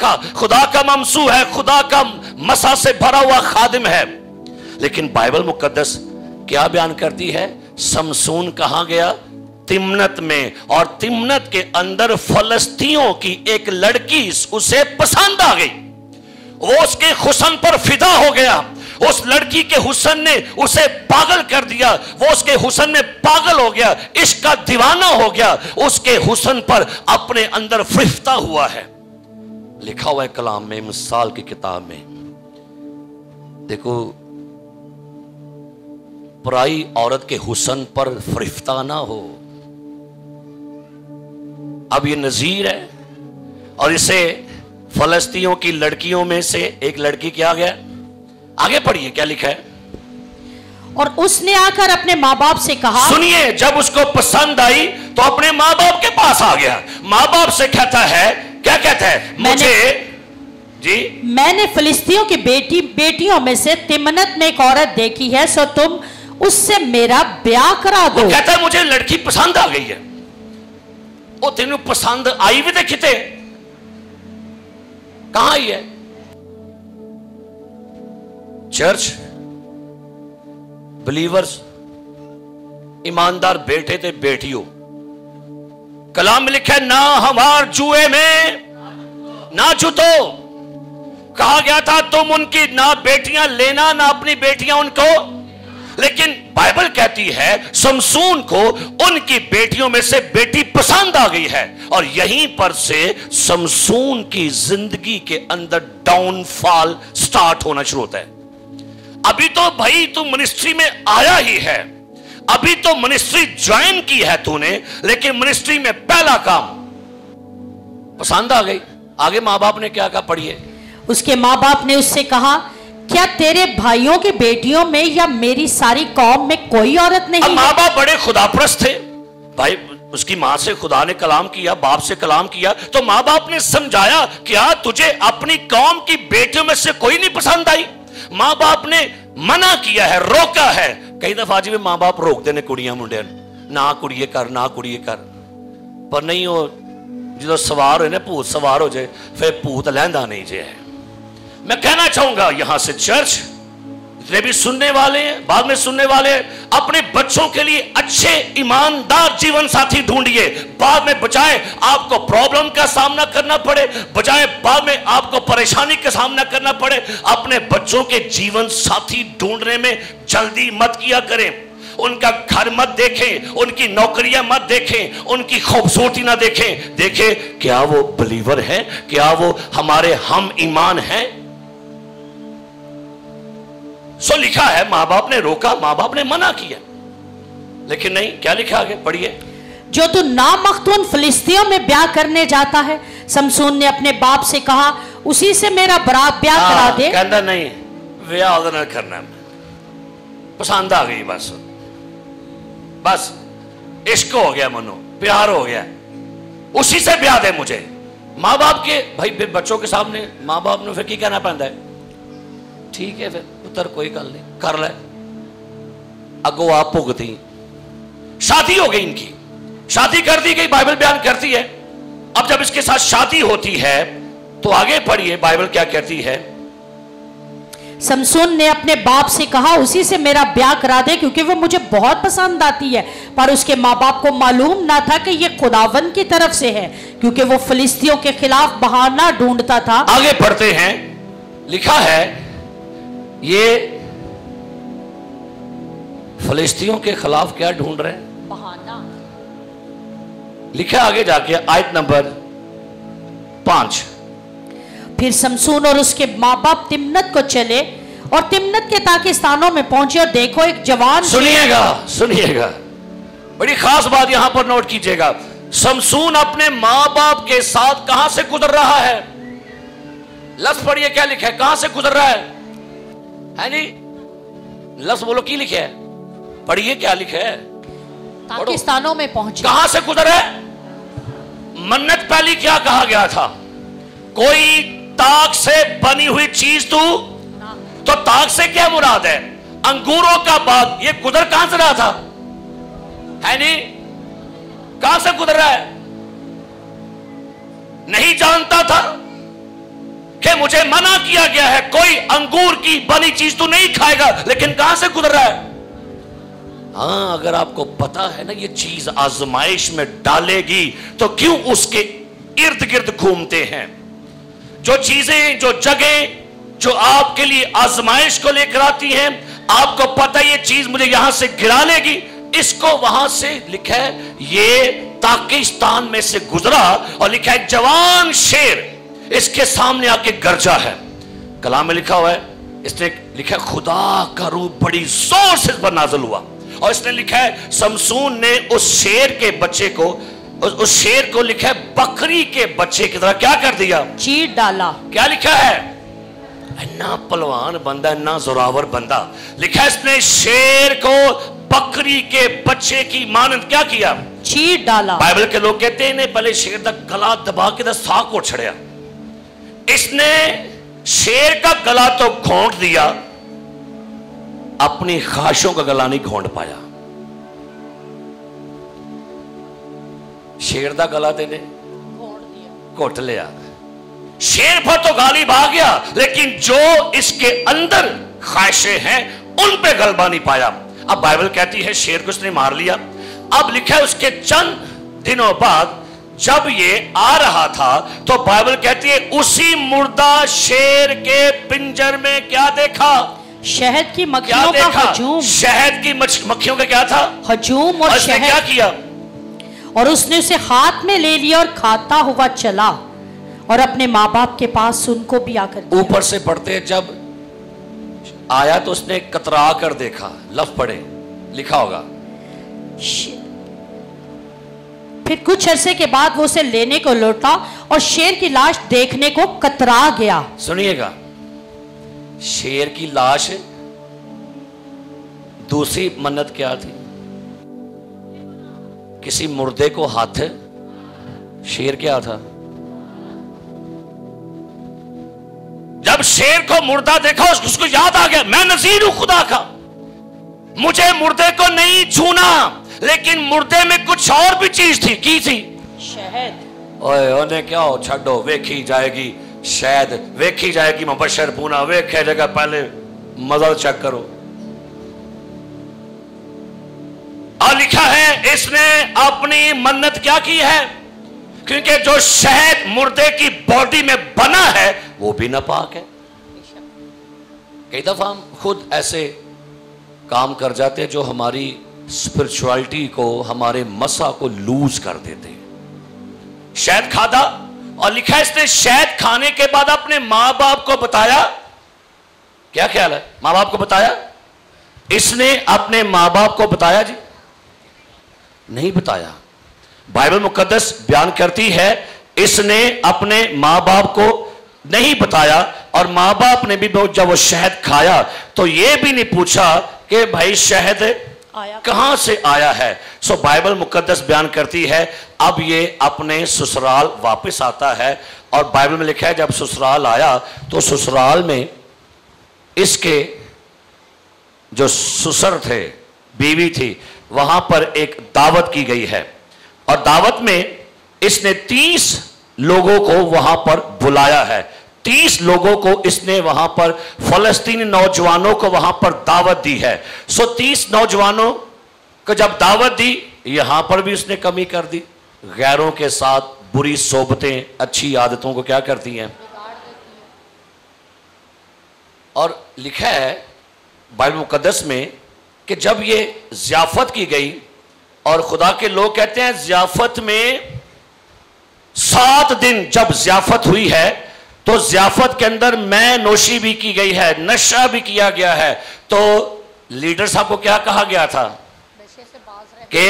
का ममसू है, खुदा का मसा से भरा हुआ खादिम है। लेकिन बाइबल मुकद्दस क्या बयान करती है? समसून कहां गया? तिम्नत में। और तिम्नत के अंदर फलस्तियों की एक लड़की उसे पसंद आ गई, वो उसके हुस्न पर फिदा हो गया, उस लड़की के हुस्न ने उसे पागल कर दिया, वो उसके हुस्न में पागल हो गया, इश्क का दीवाना हो गया, उसके हुस्न पर अपने अंदर फरिश्ता हुआ है। लिखा हुआ है कलाम में, मिसाल की किताब में, देखो पराई औरत के हुस्न पर फरिश्ता ना हो। अब ये नजीर है और इसे फलस्तियों की लड़कियों में से एक लड़की क्या गया? आगे पढ़िए क्या लिखा है। और उसने आकर अपने माँ बाप से कहा, सुनिए, जब उसको पसंद आई तो अपने माँ बाप के पास आ गया, माँ बाप से कहता है, क्या कहता है? मुझे जी, मैंने फिलिस्तियों की बेटियों में से तिम्नत में एक औरत देखी है, सो तुम उससे मेरा ब्याह करा दो। वो कहता है मुझे लड़की पसंद आ गई है। वो तेनू पसंद आई भी देखी थे, कहां आई है? चर्च बिलीवर्स, ईमानदार बेटे थे बेटियों, कलाम में लिखा है ना हमार जुए में ना जुतो। कहा गया था तुम उनकी ना बेटियां लेना ना अपनी बेटियां उनको, लेकिन बाइबल कहती है समसून को उनकी बेटियों में से बेटी पसंद आ गई है, और यहीं पर से समसून की जिंदगी के अंदर डाउनफॉल स्टार्ट होना शुरू होता है। अभी तो भाई तू मिनिस्ट्री में आया ही है, अभी तो मिनिस्ट्री ज्वाइन की है तूने, लेकिन मिनिस्ट्री में पहला काम पसंद आ गई। आगे माँ बाप ने क्या कहा, पढ़िए। उसके माँ बाप ने उससे कहा, क्या तेरे भाइयों की बेटियों में या मेरी सारी कौम में कोई औरत नहीं? अब माँ बाप बड़े खुदाप्रस्त थे भाई, उसकी माँ से खुदा ने कलाम किया, बाप से कलाम किया, तो माँ बाप ने समझाया क्या तुझे अपनी कौम की बेटियों में से कोई नहीं पसंद आई? माँ बाप ने मना किया है, रोका है। कई दफा जी माँ बाप रोकते ने कुड़ियां मुंडियां, ना कुड़िए कर, ना कुड़िए कर, पर नहीं हो जो सवार हो ना भूत सवार हो जाए फिर भूत लहंदा नहीं जे। मैं कहना चाहूंगा यहां से चर्च जितने भी सुनने वाले हैं, बाद में सुनने वाले हैं, अपने बच्चों के लिए अच्छे ईमानदार जीवन साथी ढूंढिए, बाद में बजाय आपको प्रॉब्लम का सामना करना पड़े, बजाय बाद में आपको परेशानी का सामना करना पड़े, अपने बच्चों के जीवन साथी ढूंढने में जल्दी मत किया करें। उनका घर मत देखें, उनकी नौकरियां मत देखें, उनकी खूबसूरती ना देखें, देखें क्या वो बिलीवर है, क्या वो हमारे हम ईमान हैं। सो लिखा है मां बाप ने रोका, मां बाप ने मना किया, लेकिन नहीं, क्या लिखा आगे पढ़िए। जो तू नामख्तून फिलिस्तियों में ब्याह करने जाता है, समसून ने अपने बाप से कहा, उसी से मेरा ब्याह करा दे। कहता नहीं, ब्याह ना करना, पसंद आ गई, बस बस इश्क हो गया, मनो प्यार हो गया, उसी से ब्याह दे मुझे। माँ बाप के भाई फिर बच्चों के सामने माँ बाप ने फिर की कहना पड़ता है, ठीक है फिर पुत्र कोई गल नहीं कर ले, अगो आप भुगती। शादी हो गई, इनकी शादी कर दी गई, बाइबल बयान करती है। अब जब इसके साथ शादी होती है तो आगे पढ़िए बाइबल क्या कहती है। समसून ने अपने बाप से कहा, उसी से मेरा ब्याह करा दे क्योंकि वो मुझे बहुत पसंद आती है। पर उसके माँ बाप को मालूम ना था कि ये खुदावन की तरफ से है, क्योंकि वो फिलिस्तियों के खिलाफ बहाना ढूंढता था। आगे पढ़ते हैं, लिखा है ये फिलिस्तियों के खिलाफ क्या ढूंढ रहे हैं? बहाना। लिखा आगे जाके आयत नंबर 5। फिर समसून और उसके माँ बाप तिम्नत को चले और तिम्नत के ताकिस्तानों में पहुंचे, और देखो एक जवान, सुनिएगा सुनिएगा, बड़ी खास बात यहां पर नोट कीजिएगा। समसून अपने माँ बाप के साथ कहां से गुजर रहा है? लफ्ज पढ़िए क्या लिखा है, कहां से गुजर रहा है जी? लफ्ज बोलो की लिखे है, पढ़िए क्या लिखा है। ताकिस्तानों में पहुंचे। कहां से गुजर है? मन्नत पहली क्या कहा गया था? कोई ताक से बनी हुई चीज तू, तो ताक से क्या मुराद है? अंगूरों का बाग। ये गुजर कहां से रहा था? है नहीं, कहां से गुजर रहा है? नहीं जानता था कि मुझे मना किया गया है, कोई अंगूर की बनी चीज तू नहीं खाएगा, लेकिन कहां से गुजर रहा है? हाँ, अगर आपको पता है ना ये चीज आजमाइश में डालेगी, तो क्यों उसके इर्द गिर्द घूमते हैं? जो चीजें, जो जगह जो आपके लिए आजमाइश को लेकर आती हैं, आपको पता है ये चीज मुझे यहां से गिरा लेगी, इसको वहां से लिखा है ये ताकिस्तान में से गुजरा, और लिखा है जवान शेर इसके सामने आके गरजा है। कलाम में लिखा हुआ है, इसने लिखा है खुदा का रूह बड़ी जोर से इस पर नाज़िल हुआ, और इसने लिखा है समसून ने उस शेर के बच्चे को, उस शेर को लिखा है बकरी के बच्चे की तरह क्या कर दिया? चीर डाला। क्या लिखा है? इतना पहलवान बंदा, इतना जोरावर बंदा, लिखा है इसने शेर को बकरी के बच्चे की मानंद क्या किया? चीर डाला। बाइबल के लोग कहते हैं इन्हें पहले शेर का गला दबा के साग को छड़िया, इसने शेर का गला तो घोंट दिया, अपनी ख्वाहिशों का गला नहीं घोंट पाया। शेर का गला तेने घोट लिया, शेर पर तो गालिब आ गया, लेकिन जो इसके अंदर ख्वाहिशें हैं उन पे गलबा नहीं पाया। अब बाइबल कहती है शेर को उसने मार लिया। अब लिखा है उसके चंद दिनों बाद جب یہ آ رہا تھا تو بائبل کہتی ہے اسی مردہ شیر کے پنجر میں کیا دیکھا؟ شہد کی مکھیوں کا ہجوم. شہد کی مکھیوں کا کیا تھا؟ ہجوم. اور شہد. کیا کیا؟ اور اس نے اسے ہاتھ میں لے لیا اور کھاتا ہوا چلا اور اپنے ماں باپ کے پاس ان کو بھی آ کر دیا. اوپر سے پڑھتے جب آیا تو اس نے کترا کر دیکھا. لفظ پڑھے لکھا ہوگا. پھر کچھ عرصے کے بعد وہ اسے لینے کو لوٹا اور شیر کی لاش دیکھنے کو کترا گیا. سنیے گا، شیر کی لاش. دوسری منت کیا تھی؟ کسی مردے کو ہاتھ. شیر کیا تھا؟ جب شیر کو مردہ دیکھا اس کو یاد آ گیا میں نذیر ہوں خدا کا، مجھے مردے کو نہیں چھونا. لیکن مردے میں کچھ اور بھی چیز تھی. کی تھی؟ شہد. اوئے انہیں کیا ہو چھڑو، ویکھی جائے گی شہد، ویکھی جائے گی مبشر پونا، ویکھے جگہ پہلے مزہ چیک کرو. اور لکھا ہے اس نے اپنی منت کیا کی ہے؟ کیونکہ جو شہد مردے کی باڈی میں بنا ہے وہ بھی ناپاک ہے. کئی دفعہ ہم خود ایسے کام کر جاتے جو ہماری اسپرچوالٹی کو، ہمارے مسا کو لوز کر دیتے ہیں. شہد کھادا اور لکھا ہے اس نے شہد کھانے کے بعد اپنے ماں باپ کو بتایا. کیا خیال ہے؟ ماں باپ کو بتایا؟ اس نے اپنے ماں باپ کو بتایا؟ جی نہیں بتایا. بائبل مقدس بیان کرتی ہے اس نے اپنے ماں باپ کو نہیں بتایا. اور ماں باپ نے بھی جب وہ شہد کھایا تو یہ بھی نہیں پوچھا کہ بھائی شہد کہاں سے آیا ہے. سو بائبل مقدس بیان کرتی ہے اب یہ اپنے سسرال واپس آتا ہے. اور بائبل میں لکھا ہے جب سسرال آیا تو سسرال میں اس کے جو سسر تھے، بیوی تھی، وہاں پر ایک دعوت کی گئی ہے. اور دعوت میں اس نے 30 لوگوں کو وہاں پر بلایا ہے. 30 لوگوں کو اس نے وہاں پر، فلسطینی نوجوانوں کو وہاں پر دعوت دی ہے. سو 30 نوجوانوں کو جب دعوت دی، یہاں پر بھی اس نے کمی کر دی. غیروں کے ساتھ بری صحبتیں اچھی عادتوں کو کیا کرتی ہیں؟ اور لکھا ہے بائبل مقدس میں کہ جب یہ ضیافت کی گئی اور خدا کے لوگ کہتے ہیں ضیافت میں 7 دن جب ضیافت ہوئی ہے تو ضیافت کے اندر میں نوشی بھی کی گئی ہے، نشہ بھی کیا گیا ہے. تو لیڈر صاحب کو کیا کہا گیا تھا کہ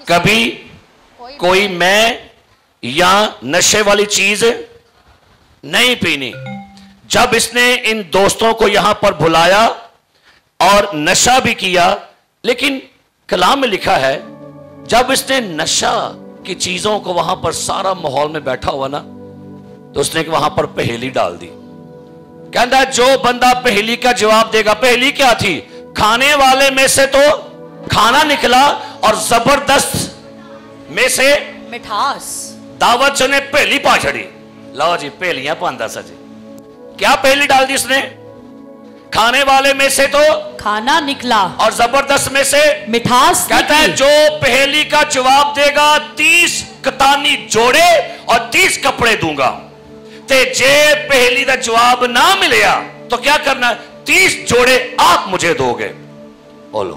کبھی کوئی میں یا نشے والی چیز نہیں پینی. جب اس نے ان دوستوں کو یہاں پر بلایا اور نشہ بھی کیا، لیکن کلام میں لکھا ہے جب اس نے نشہ کی چیزوں کو وہاں پر سارا ماحول میں بیٹھا ہوا نا تو اس نے وہاں پر پہیلی ڈال دی. کہتا ہے جو بندہ پہیلی کا جواب دے گا. پہیلی کیا تھی؟ کھانے والے میں سے تو کھانا نکلا اور زبردست میں سے مٹھاس. دعوت جو نے پہلی پا چڑی. لو جی پہلیاں پاندہ سا جی. کیا پہلی ڈال دی اس نے؟ کھانے والے میں سے تو کھانا نکلا اور زبردست میں سے مٹھاس. کہتا ہے جو پہیلی کا جواب دے گا 30 کتانی جوڑے اور 30 کپڑے دوں گا. تے جے پہلی دا جواب نہ ملیا تو کیا کرنا ہے؟ 30 جوڑے آپ مجھے دو گے. بولو.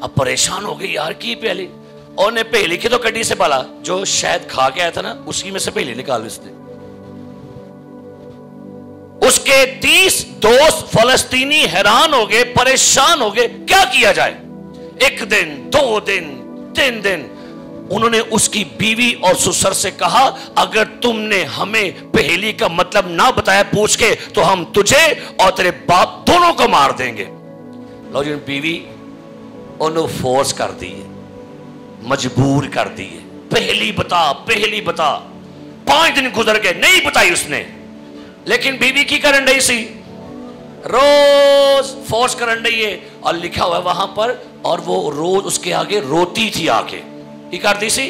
اب پریشان ہو گئی یار کی پہلی. اور نے پہلی کی تو کڈی سے پالا جو شہد کھا کے آیا تھا نا اسی میں سے پہلی نکال اس نے. اس کے 30 دوست فلسطینی حیران ہو گئے، پریشان ہو گئے کیا کیا جائے. 1 دن 2 دن 3 دن انہوں نے اس کی بیوی اور سسر سے کہا اگر تم نے ہمیں پہیلی کا مطلب نہ بتایا پوچھ کے تو ہم تجھے اور تیرے باپ دونوں کو مار دیں گے. لو جن بیوی انہوں فورس کر دی ہے، مجبور کر دی ہے. پہلی بتا پہلی بتا. 5 دن گزر گئے نہیں بتائی اس نے. لیکن بیوی کی کرن رہی سی روز فورس کرن رہی ہے. اور لکھا ہوا ہے وہاں پر اور وہ روز اس کے آگے روتی تھی آ کے. کی کرتی سی؟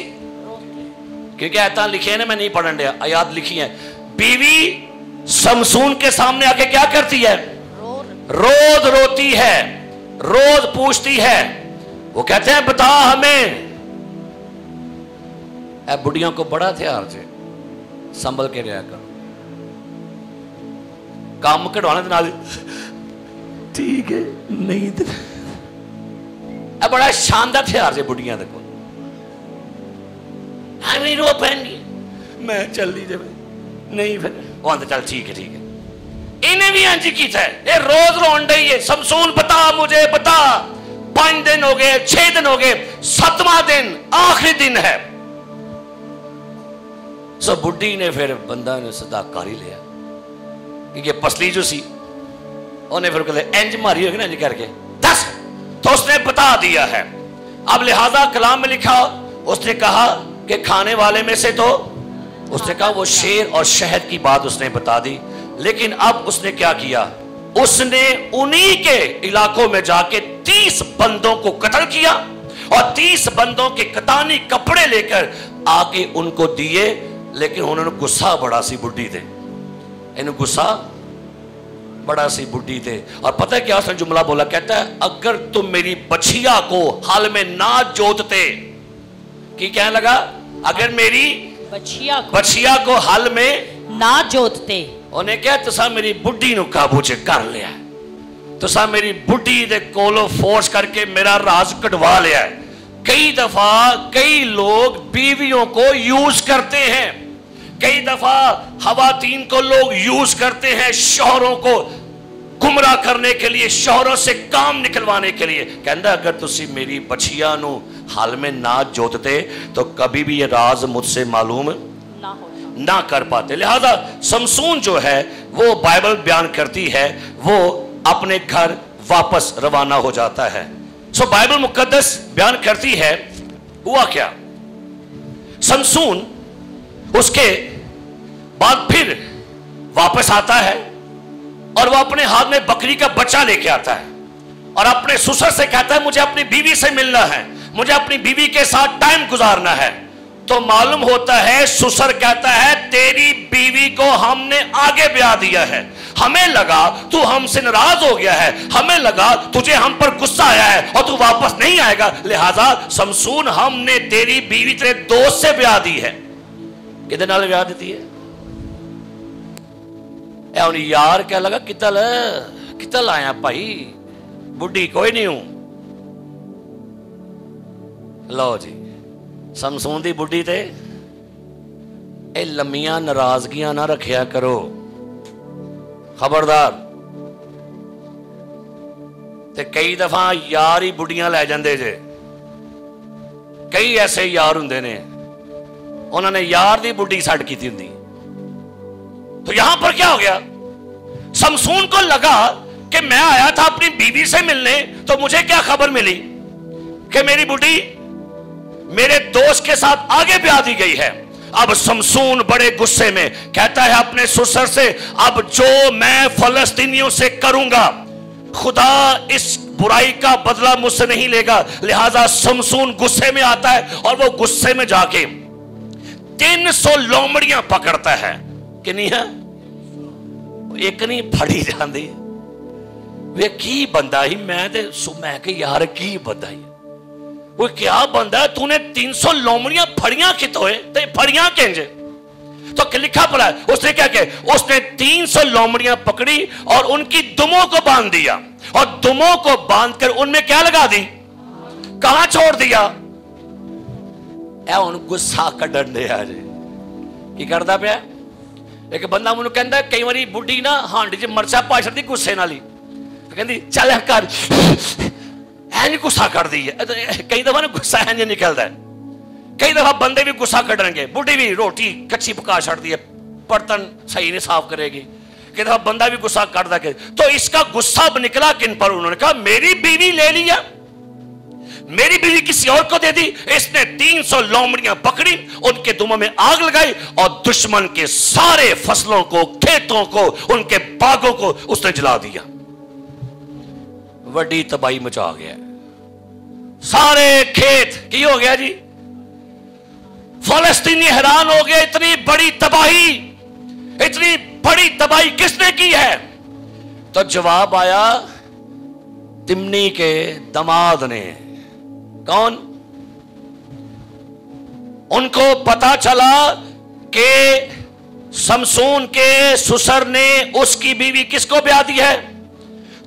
کیونکہ آیتاں لکھی ہیں نا میں نہیں پڑھن دیا آیات لکھی ہیں. بیوی سمسون کے سامنے آ کے کیا کرتی ہے؟ روز روتی ہے، روز پوچھتی ہے. وہ کہتے ہیں بتا ہمیں ए बुढ़ियों को बड़ा हथियार जे, संभल के रहा करो। काम कढ़वाने नाल ठीक है नहीं तो बड़ा शानदार हथियार जे बुढ़ियां दे कोल। हमें रो पैनगी मैं चल दी जब नहीं फिर वो आंदा चल ठीक है इन्हें भी इंज कीता है। ये रोज रोन डई है समसून बता मुझे बता। 5 दिन हो गए 6 दिन हो गए 7वां दिन आखिरी दिन है। सो बुढ़ी ने फिर बंदा ने सदा कर ही लिया क्योंकि पसली जो सी उन्हें फिर कहते इंज मारी होगी ना इंज करके दस तो उसने बता दिया है। अब लिहाजा कलाम में लिखा उसने कहा कि खाने वाले में से तो उसने कहा वो शेर और शहद की बात उसने बता दी। लेकिन अब उसने क्या किया, उसने उन्हीं के इलाकों में जाके 30 बंदों को कत्ल किया और 30 बंदों के कतानी कपड़े लेकर आके उनको दिए। लेकिन उन्होंने गुस्सा बड़ा सी बुढ़ी थे, इन्हें गुस्सा बड़ा सी बुढ़ी थे। और पता है क्या उसने जुमला बोला, कहता है अगर तुम मेरी बछिया को हल में ना जोतते, कि क्या लगा, अगर मेरी बछिया को हल में ना जोतते, उन्हें क्या तुसा मेरी बुढ़ी नु काबू च कर लिया, तुसा मेरी बुढ़ी दे कोलों फोर्स करके मेरा राज कढ़वा लिया है। कई दफा कई लोग बीवियों को यूज करते हैं, कई दफा खवातीन को लोग यूज करते हैं शौहरों को गुमराह करने के लिए, शौहरों से काम निकलवाने के लिए। कहता अगर तुसी मेरी बछिया नु हाल में ना जोतते तो कभी भी ये राज मुझसे मालूम ना कर पाते। लिहाजा समसून जो है वो बाइबल बयान करती है वो अपने घर वापस रवाना हो जाता है। सो बाइबल मुकद्दस बयान करती है हुआ क्या, समसून उसके बाद फिर वापस आता है और वो अपने हाथ में बकरी का बच्चा लेके आता है और अपने ससुर से कहता है मुझे अपनी बीवी से मिलना है, मुझे अपनी बीवी के साथ टाइम गुजारना है। तो मालूम होता है ससुर कहता है तेरी बीवी को हमने आगे ब्याह दिया है, हमें लगा तू हमसे नाराज हो गया है, हमें लगा तुझे हम पर गुस्सा आया है और तू वापस नहीं आएगा, लिहाजा समसून हमने तेरी बीवी तेरे दोस्त से ब्याह दी है। किधर नाल ब्याह देती है यार, क्या लगा कितल आया भाई, बुढ़ी कोई नहीं हूं। लो जी समसून दी बुढ़ी ते ए लम्मियां नाराजगियां ना रखिया करो, खबरदार। ते कई दफा यार ही बुढ़ियां लै जांदे जे, कई ऐसे यार हुंदे ने उन्होंने यार दी बुढ़ी सट की हुंदी। तो यहां पर क्या हो गया, समसून को लगा कि मैं आया था अपनी बीवी से मिलने तो मुझे क्या खबर मिली कि मेरी बुढ़ी मेरे दोस्त के साथ आगे ब्याह दी गई है। अब समसून बड़े गुस्से में कहता है अपने ससुर से अब जो मैं फलस्तीनियों से करूंगा खुदा इस बुराई का बदला मुझसे नहीं लेगा। लिहाजा समसून गुस्से में आता है और वो गुस्से में जाके 300 लोमड़ियां पकड़ता है कि नहीं है, एक नहीं फड़ी जाती वे की बंदा ही मैं कि यार की बंदा ही वो क्या बंदा तूने 300 लोमड़ियां फड़ियां कितोए ते फड़ियां केंजे। तो लिखा पड़ा है उसने क्या किया, उसने 300 लोमड़ियां पकड़ी और उनकी दुमों को बांध दिया और दुमों को बांधकर उनमें क्या लगा दी, कहां छोड़ दिया। उन गुस्सा कढ़न दे आज की करता पिया। एक बंदा मैनू कहता कई बारी बुढ़ी ना हांडी च मरचा पा छड़दी गुस्से नाल ही, कहती चल कर ऐ गुस्सा कढ़दी है। कई दफा ना गुस्सा इंज निकलता है, कई दफा बंदे भी गुस्सा कढ़नगे, बुढ़ी भी रोटी कच्ची पका छड़दी है, बर्तन सही नहीं साफ करेगी, कई दफा बंदा भी गुस्सा कढ़दा के। तो इसका गुस्सा निकला किन पर, उन्होंने कहा मेरी बीवी ले लिया, मेरी बीवी किसी और को दे दी। इसने 300 लोमड़ियां पकड़ी, उनके दुमों में आग लगाई और दुश्मन के सारे फसलों को, खेतों को, उनके बागों को उसने जला दिया। बड़ी तबाही मचा गया, सारे खेत की हो गया जी। फलस्तीनी हैरान हो गए, इतनी बड़ी तबाही किसने की है। तो जवाब आया तिमनी के दमाद ने। कौन? उनको पता चला कि समसून के ससुर ने उसकी बीवी किसको ब्याह दी है,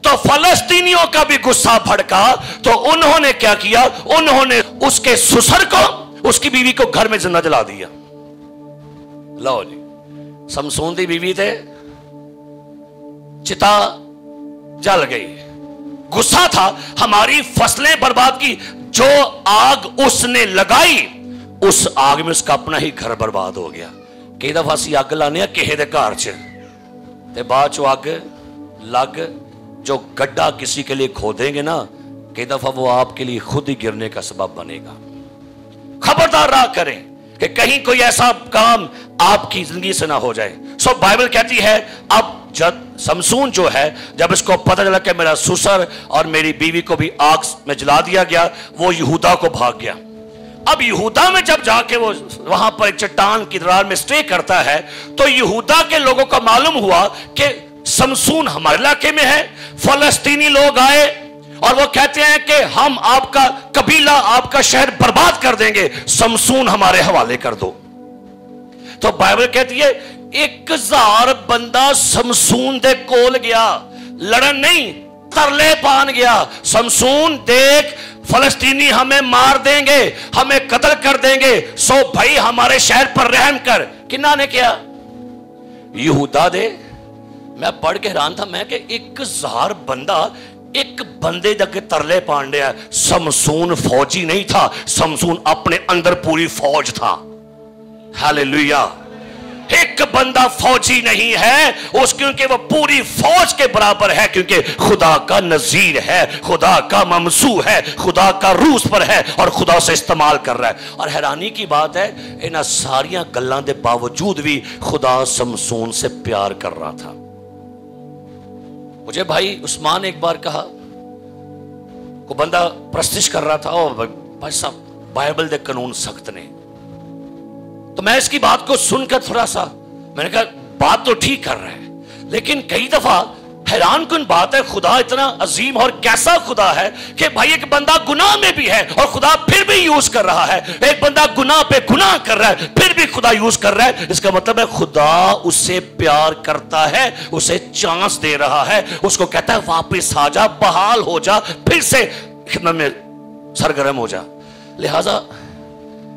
तो फलस्तीनियों का भी गुस्सा भड़का। तो उन्होंने क्या किया, उन्होंने उसके ससुर को, उसकी बीवी को घर में जिंदा जला दिया। लो जी, समसून दी बीवी थे, चिता जल गई, गुस्सा था, हमारी फसलें बर्बाद की। जो आग उसने लगाई, उस आग में उसका अपना ही घर बर्बाद हो गया। कई दफा असी अग लाने किसी के घर च, ते बाद चो अग लग, जो गड्ढा किसी के लिए खोदेंगे ना, कई दफा वो आपके लिए खुद ही गिरने का सबब बनेगा। खबरदार रहा करें कि कहीं कोई ऐसा काम आपकी जिंदगी से ना हो जाए। सो बाइबल कहती है, अब जब समसून जो है, जब इसको पता चला कि मेरा ससुर और मेरी बीवी को भी आग में जला दिया गया, वो यहूदा को भाग गया। अब यहूदा में जब जाके वो वहां पर एक चट्टान की दरार में स्टे करता है, तो यहूदा के लोगों को मालूम हुआ कि समसून हमारे इलाके में है। फलस्तीनी लोग आए और वो कहते हैं कि हम आपका कबीला, आपका शहर बर्बाद कर देंगे, समसून हमारे हवाले कर दो। तो बाइबल कहती है 1000 बंदा समसून दे कोल गया, लड़न नहीं, तरले पान गया। समसून देख, फलस्तीनी हमें मार देंगे, हमें कत्ल कर देंगे, सो भाई हमारे शहर पर रहम कर। किन्ना ने किया? यहूदा दे। मैं पढ़ के हैरान था, मैं कि 1000 बंदा एक बंदे जगह तरले पान दिया। समसून फौजी नहीं था, समसून अपने अंदर पूरी फौज था। हालेलुया। एक बंदा फौजी नहीं है उस, क्योंकि वो पूरी फौज के बराबर है, क्योंकि खुदा का नजीर है, खुदा का ममसू है, खुदा का रूस पर है और खुदा से इस्तेमाल कर रहा है। और हैरानी की बात है, इन सारियां गल्लां दे बावजूद भी खुदा समसून से प्यार कर रहा था। मुझे भाई उस्मान एक बार कहा, को बंदा प्रस्तिश कर रहा था, ओ भाई साहब बाइबल दे कानून सख्त ने। तो मैं इसकी बात को सुनकर थोड़ा सा मैंने कहा बात तो ठीक कर रहा है, लेकिन कई दफा हैरान कुन बात है, खुदा इतना अजीम और कैसा खुदा है कि भाई एक बंदा गुनाह में भी है और खुदा फिर भी यूज कर रहा है। एक बंदा गुनाह पे गुनाह कर रहा है, फिर भी खुदा यूज कर रहा है। इसका मतलब है खुदा उससे प्यार करता है, उसे चांस दे रहा है, उसको कहता है वापस आ जा, बहाल हो जा, फिर से खिदमत में सरगर्म हो जा। लिहाजा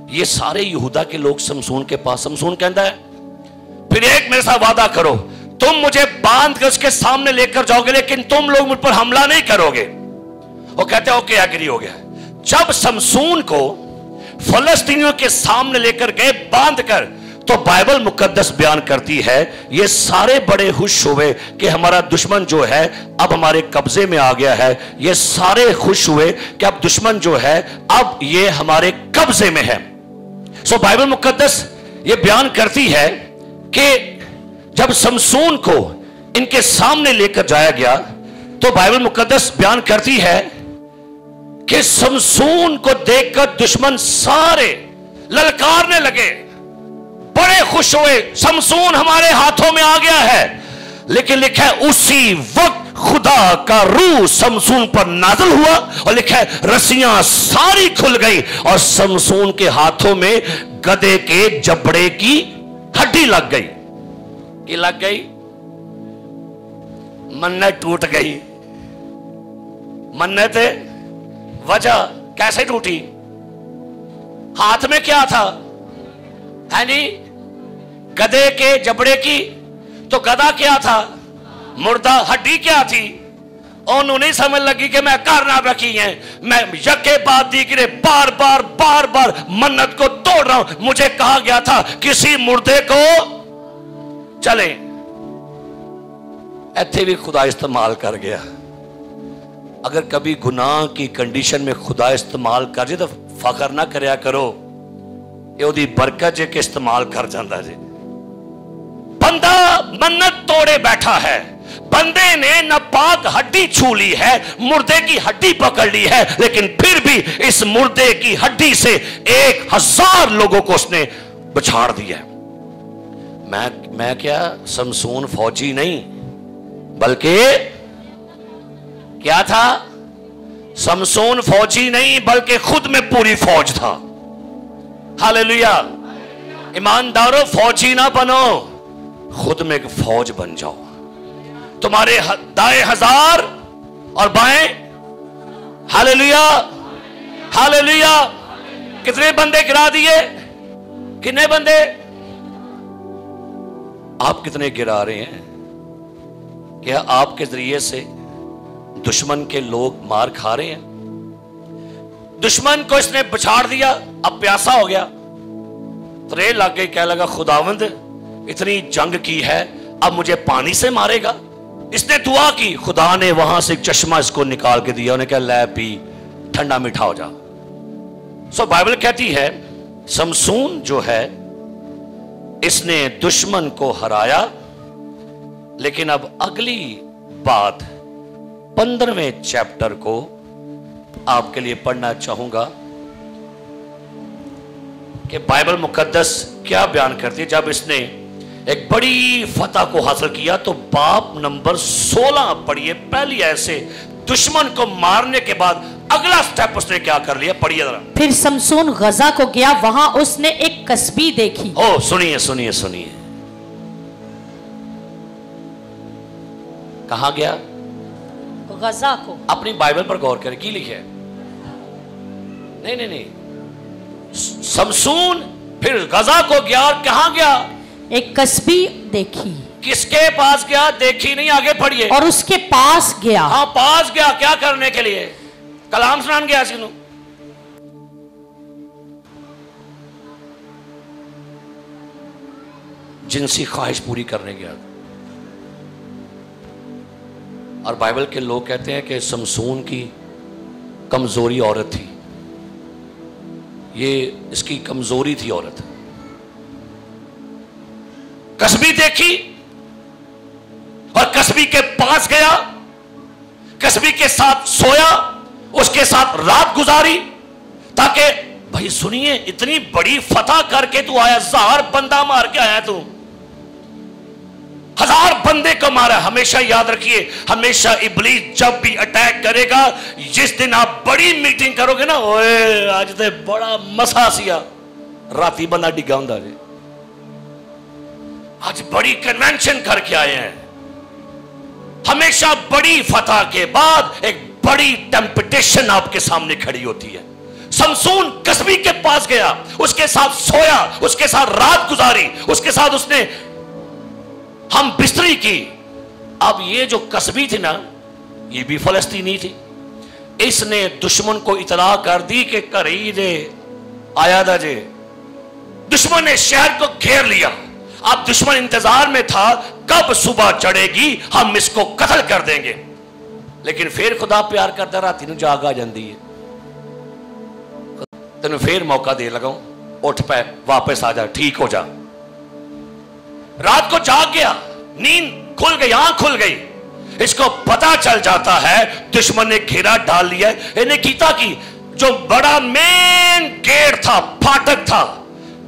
ये सारे यहूदा के लोग समसून के पास, समसून कहता है फिर एक मेरे साथ वादा करो, तुम मुझे बांध कर उसके सामने लेकर जाओगे, लेकिन तुम लोग मुझ पर हमला नहीं करोगे। वो कहते हैं ओके, एग्री हो गया। जब समसून को फलस्तीनियों के सामने लेकर गए बांध कर, तो बाइबल मुकद्दस बयान करती है ये सारे बड़े खुश हुए कि हमारा दुश्मन जो है अब हमारे कब्जे में आ गया है। ये सारे खुश हुए कि अब दुश्मन जो है अब ये हमारे कब्जे में है। सो बाइबल मुकद्दस ये बयान करती है कि जब समसून को इनके सामने लेकर जाया गया, तो बाइबल मुकद्दस बयान करती है कि समसून को देखकर दुश्मन सारे ललकारने लगे, बड़े खुश हुए, समसून हमारे हाथों में आ गया है। लेकिन लिखा है उसी वक्त खुदा का रूह समसून पर नाज़िल हुआ और लिखा है रस्सियां सारी खुल गई और समसून के हाथों में गधे के जबड़े की हड्डी लग गई। ये लग गई, मन्नत टूट गई। मन्नत वजह कैसे टूटी? हाथ में क्या था? है नहीं, गधे के जबड़े की। तो गधा क्या था? मुर्दा। हड्डी क्या थी? उन्होंने नहीं समझ लगी कि मैं करना रखी है, मैं यके बाद दीगरे बार बार मन्नत को तोड़ रहा हूं। मुझे कहा गया था किसी मुर्दे को चले, ऐसे भी खुदा इस्तेमाल कर गया। अगर कभी गुनाह की कंडीशन में खुदा इस्तेमाल कर जाए तो फखर ना करया करो, ये बरकत जे के इस्तेमाल कर जाता जी। बंदा मन्नत तोड़े बैठा है, बंदे ने नापाक हड्डी छू ली है, मुर्दे की हड्डी पकड़ ली है, लेकिन फिर भी इस मुर्दे की हड्डी से 1000 लोगों को उसने बछाड़ दिया। मैं क्या समसून फौजी नहीं, बल्कि क्या था? समसून फौजी नहीं बल्कि खुद में पूरी फौज था। हालेलुया। ईमानदारों, फौजी ना बनो, खुद में एक फौज बन जाओ। तुम्हारे दाएं 1000 और बाएं, हालेलुया हालेलुया। कितने बंदे गिरा दिए? कितने बंदे? आप कितने गिरा रहे हैं? क्या आपके जरिए से दुश्मन के लोग मार खा रहे हैं? दुश्मन को इसने पछाड़ दिया, अब प्यासा हो गया, त्रे लग गई, कह लगा खुदावंद इतनी जंग की है, अब मुझे पानी से मारेगा। इसने दुआ की, खुदा ने वहां से एक चश्मा इसको निकाल के दिया, उन्हें कहा ले पी, ठंडा मीठा हो जा। सो बाइबल कहती है समसून जो है इसने दुश्मन को हराया। लेकिन अब अगली बात 15वें चैप्टर को आपके लिए पढ़ना चाहूंगा कि बाइबल मुकद्दस क्या बयान करती है। जब इसने एक बड़ी फतह को हासिल किया तो बाप नंबर 16 पढ़िए, पहली ऐसे दुश्मन को मारने के बाद अगला स्टेप उसने क्या कर लिया, पढ़िए जरा। फिर समसून गजा को गया, वहां उसने एक कस्बी देखी। ओ सुनिए सुनिए सुनिए, कहां गया? गजा को। अपनी बाइबल पर गौर करें, की लिखे? नहीं नहीं नहीं, समसून फिर गजा को गया और कहां गया? एक कस्बी देखी। किसके पास गया? देखी नहीं, आगे पढ़िए। और उसके पास गया। हाँ, पास गया, क्या करने के लिए? कलाम सुनान गया सीनू। जिनसी ख्वाहिश पूरी करने गया। और बाइबल के लोग कहते हैं कि समसून की कमजोरी औरत थी, ये इसकी कमजोरी थी औरत। कस्बी देखी और कस्बी के पास गया, कस्बी के साथ सोया, उसके साथ रात गुजारी, ताकि भाई सुनिए इतनी बड़ी फतह करके तू आया, 1000 बंदा मार के आया, तू 1000 बंदे को मारा। हमेशा याद रखिए, हमेशा इब्लीस जब भी अटैक करेगा, जिस दिन आप बड़ी मीटिंग करोगे ना, ओए आज तो बड़ा मसा सिया, राती बंदा डिगा हुंदा जी, आज बड़ी कन्वेंशन करके आए हैं। हमेशा बड़ी फतह के बाद एक बड़ी टेम्पटेशन आपके सामने खड़ी होती है। समसून कस्बी के पास गया, उसके साथ सोया, उसके साथ रात गुजारी, उसके साथ उसने हम बिस्तरी की। अब ये जो कस्बी थी ना, ये भी फलस्तीनी थी। इसने दुश्मन को इतला कर दी कि करी जे आया दा जे। दुश्मन ने शहर को घेर लिया। अब दुश्मन इंतजार में था कब सुबह चढ़ेगी, हम इसको कत्ल कर देंगे। लेकिन फिर खुदा प्यार करता, राती नूं जाग आ जाती है, तेन फिर मौका दे लगाऊं, उठ पे, वापस आ जा, ठीक हो जा। रात को जाग गया, नींद खुल गई, आंख खुल गई। इसको पता चल जाता है दुश्मन ने घेरा डाल लिया। इन्हें कीता कि जो बड़ा मेन गेट था, फाटक था,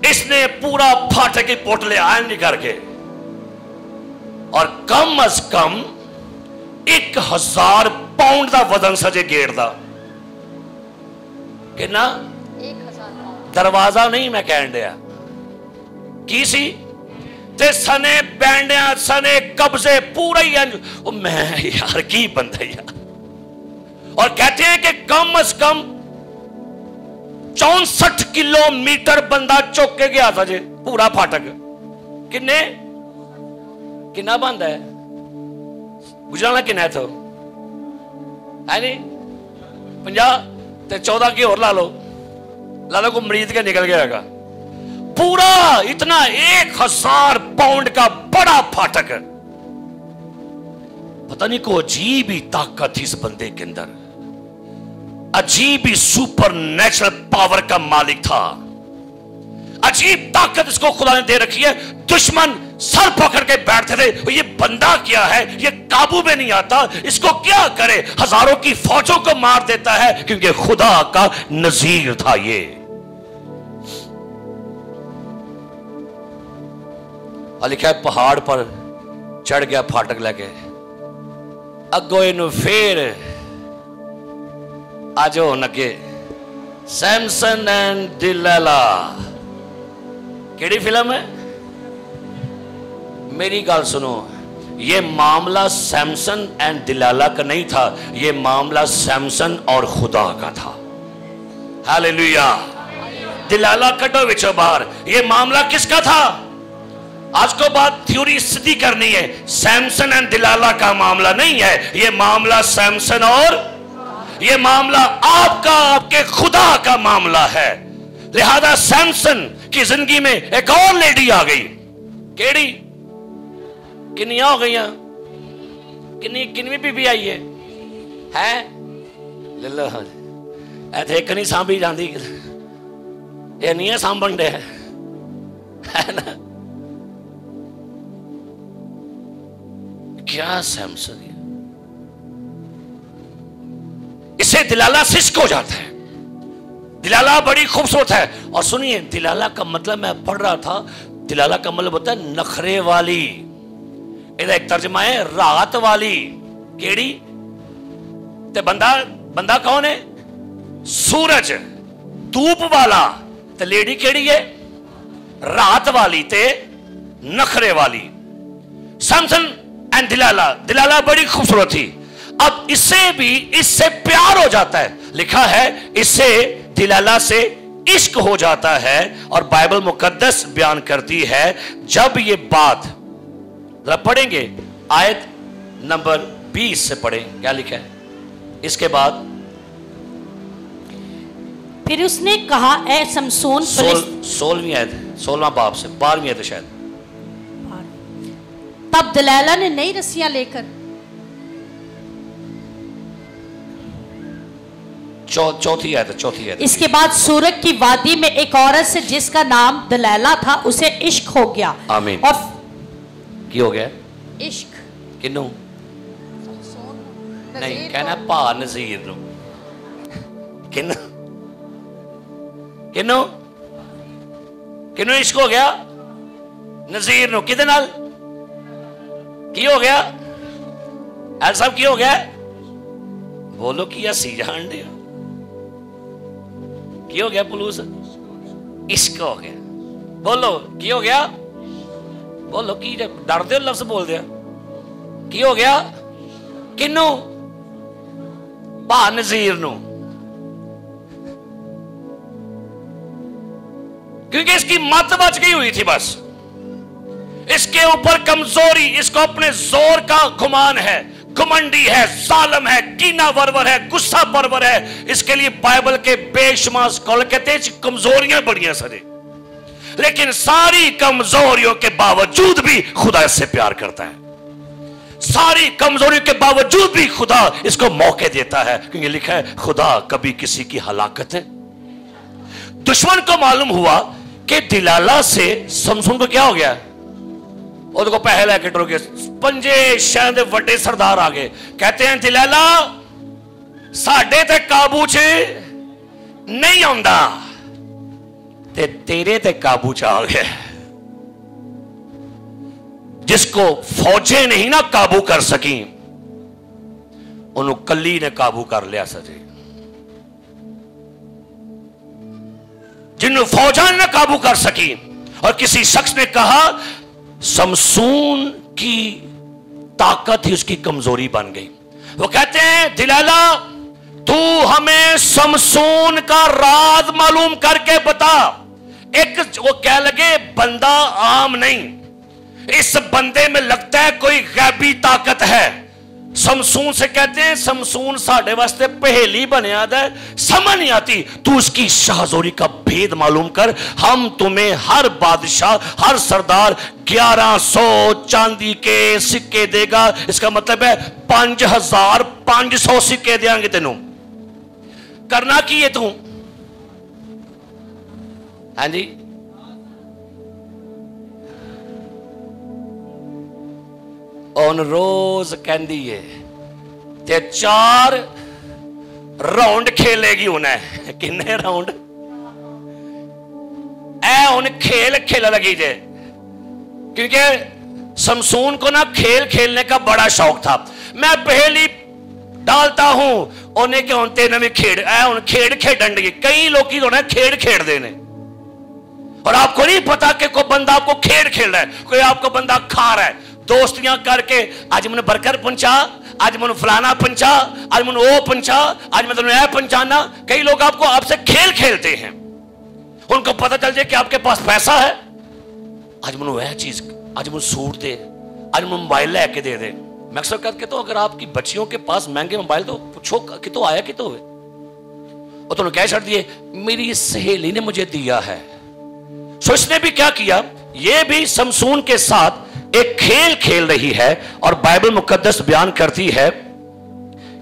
इसने पूरा फाटक की पोटले आयन करके, और कम अज कम 1000 पाउंड का वजन सजे गेट का। कितना? 1000 पाउंड। दरवाजा नहीं मैं कह दिया की सी, ते सने बैंडिया सने कब्जे पूरा ही। ओ मैं यार की बंदा यार। और कहते हैं कि कम अज कम 64 किलोमीटर बंदा चौक के गया था जे, पूरा फाटक। किन्ने किन्ना बंद है गुजराना, किन्ना है तो है नहीं 50 ते 14 की और ला लो को मरीज के निकल गया। पूरा इतना 1000 पाउंड का बड़ा फाटक। पता नहीं को अजीब ही ताकत थी इस बंदे के अंदर, अजीब ही सुपर नेचुरल पावर का मालिक था। अजीब ताकत इसको खुदा ने दे रखी है। दुश्मन सर पकड़ के बैठते थे, ये बंदा क्या है, ये काबू में नहीं आता, इसको क्या करे। हजारों की फौजों को मार देता है क्योंकि खुदा का नजीर था ये। लिखा है पहाड़ पर चढ़ गया फाटक लगे, अगो इन फिर आज हो नगे सैमसन एंड दिलैला केड़ी फिल्म है? मेरी गल सुनो, ये मामला सैमसन एंड दिलाला का नहीं था, ये मामला सैमसन और खुदा का था। हालेलुया। दिलाला कटो विचो बाहर, ये मामला किसका था? आज को बात थ्योरी सिद्धि करनी है, सैमसन एंड दिलाला का मामला नहीं है, ये मामला सैमसन और ये मामला आपका, आपके खुदा का मामला है। लिहाजा सैमसन की जिंदगी में एक और लेडी आ गई। केड़ी? किन्नियां हो गई? किन्नी बीबी आई है? ले लो, ऐसे एक नहीं सांभी जाती, ये नहीं है सांभन दे, है ना? क्या सैमसन है? इससे दिलाला सिस्क हो जाता है। दिलाला बड़ी खूबसूरत है। और सुनिए, दिलाला का मतलब मैं पढ़ रहा था, दिलाला का मतलब होता है नखरे वाली। ਇਹਦਾ एक तर्जमा है राहत वाली। केड़ी? ते बंदा कौन है? सूरज, धूप वाला। ते लेडी केड़ी है? राहत वाली ते नखरे वाली। सैमसन एंड दिलाला बड़ी खूबसूरत थी। अब इससे प्यार हो जाता है। लिखा है इससे दिलाला से इश्क हो जाता है। और बाइबल मुकद्दस बयान करती है, जब ये बात पढ़ेंगे, आयत नंबर 20 से पढ़ें, क्या लिखा है? इसके बाद फिर उसने कहा, ए समसून, 16वीं आयत, 16वां बाब से 12वीं आयत शायद। तब दिलाला ने नई रस्सियां लेकर चौथी आयत। इसके बाद सूरज की वादी में एक औरत से जिसका नाम दिलाला था, उसे इश्क हो गया। आमीन। और की हो गया? इश्क। किन्नू? नहीं कहना, भा नज़ीर नू। किन्नू किन्नू किन्नू इश्क हो गया? नज़ीर नू। किदे नाल की हो गया? ऐल साहब की हो गया? बोलो की हसी जान दे। की हो गया पुलूस? इश्क हो गया। बोलो की हो गया? बोलो की डरते हो लफ्ज बोल दिया? की हो गया? किन्नू? भा नज़ीर नू। क्योंकि इसकी मत बच गई हुई थी। बस इसके ऊपर कमजोरी, इसको अपने जोर का गुमान है, घमंडी है, जालिम है, कीना वरवर है, गुस्सा परवर है। इसके लिए बाइबल के बेशुमार स्कॉलर कहते हैं कमजोरियां बड़ी हैं सजे, लेकिन सारी कमजोरियों के बावजूद भी खुदा इससे प्यार करता है। सारी कमजोरियों के बावजूद भी खुदा इसको मौके देता है, क्योंकि लिखा है खुदा कभी किसी की हलाकत है। दुश्मन को मालूम हुआ कि दिलाला से समसून को क्या हो गया, ਉਹਦੇ ਕੋ ਪੈਸੇ ਲੈ ਕੇ ਟੁਰ ਗਏ। 5 ਸ਼ਹਿਰ ਦੇ ਵੱਡੇ ਸਰਦਾਰ ਆ ਗਏ, कहते हैं दिलाला ਸਾਡੇ ਤੇ ਕਾਬੂ 'ਚ नहीं ਆਉਂਦਾ ਤੇ तेरे ते काबू 'ਚ आ गया। जिसको फौजें नहीं ना काबू कर सकी, ਉਹਨੂੰ ਕੱਲੀ ने काबू कर लिया सजे। जिन्होंने फौजां ना काबू कर सकी। और किसी शख्स ने कहा समसून की ताकत ही उसकी कमजोरी बन गई। वो कहते हैं दिलाला तू हमें समसून का राज मालूम करके बता। एक वो कह लगे बंदा आम नहीं, इस बंदे में लगता है कोई गैबी ताकत है। समसून से कहते हैं समसून साढ़े वास्ते पहेली बनिया है, समझ नहीं आती, तू उसकी शाहजोरी का भेद मालूम कर। हम तुम्हें हर बादशाह, हर सरदार 1100 चांदी के सिक्के देगा। इसका मतलब है 5500 सिक्के देंगे तेनू। करना की है तू? हाँ जी, उन रोज कहती है ते 4 राउंड खेलेगी उन्हें। किन्ने राउंड? खेल लगी जे, क्योंकि समसून को ना खेल खेलने का बड़ा शौक था। मैं पहेली डालता हूं उन्हें कि हुण ते नवीं खेड, हुण खेड खेडन लगी। कई लोग खेड खेडदे ने और आपको नहीं पता कि कोई बंदा आपको खेल खेल रहा है, कोई आपको बंदा खा रहा है, दोस्तियां करके आज मैंने बर्गर पहुंचा, आज मैंने फलाना पहुंचा, आज मैंने वो पहुंचा, आज मैं तुम्हें पहुंचाना। कई लोग आपको आपसे खेल खेलते हैं, उनको पता चल जाए कि आपके पास पैसा है, आज मैंने वह चीज, आज मैंने सूट दे, आज मैंने मोबाइल लेके दे दे। मैं अक्सर कहता तो अगर आपकी बच्चियों के पास महंगे मोबाइल तो पूछो कि तो आया कि तो हुए, और तुमने कह छड़ दिए मेरी सहेली ने मुझे दिया है। सो इसने भी क्या किया, ये भी समसून के साथ एक खेल खेल रही है, और बाइबल मुकद्दस बयान करती है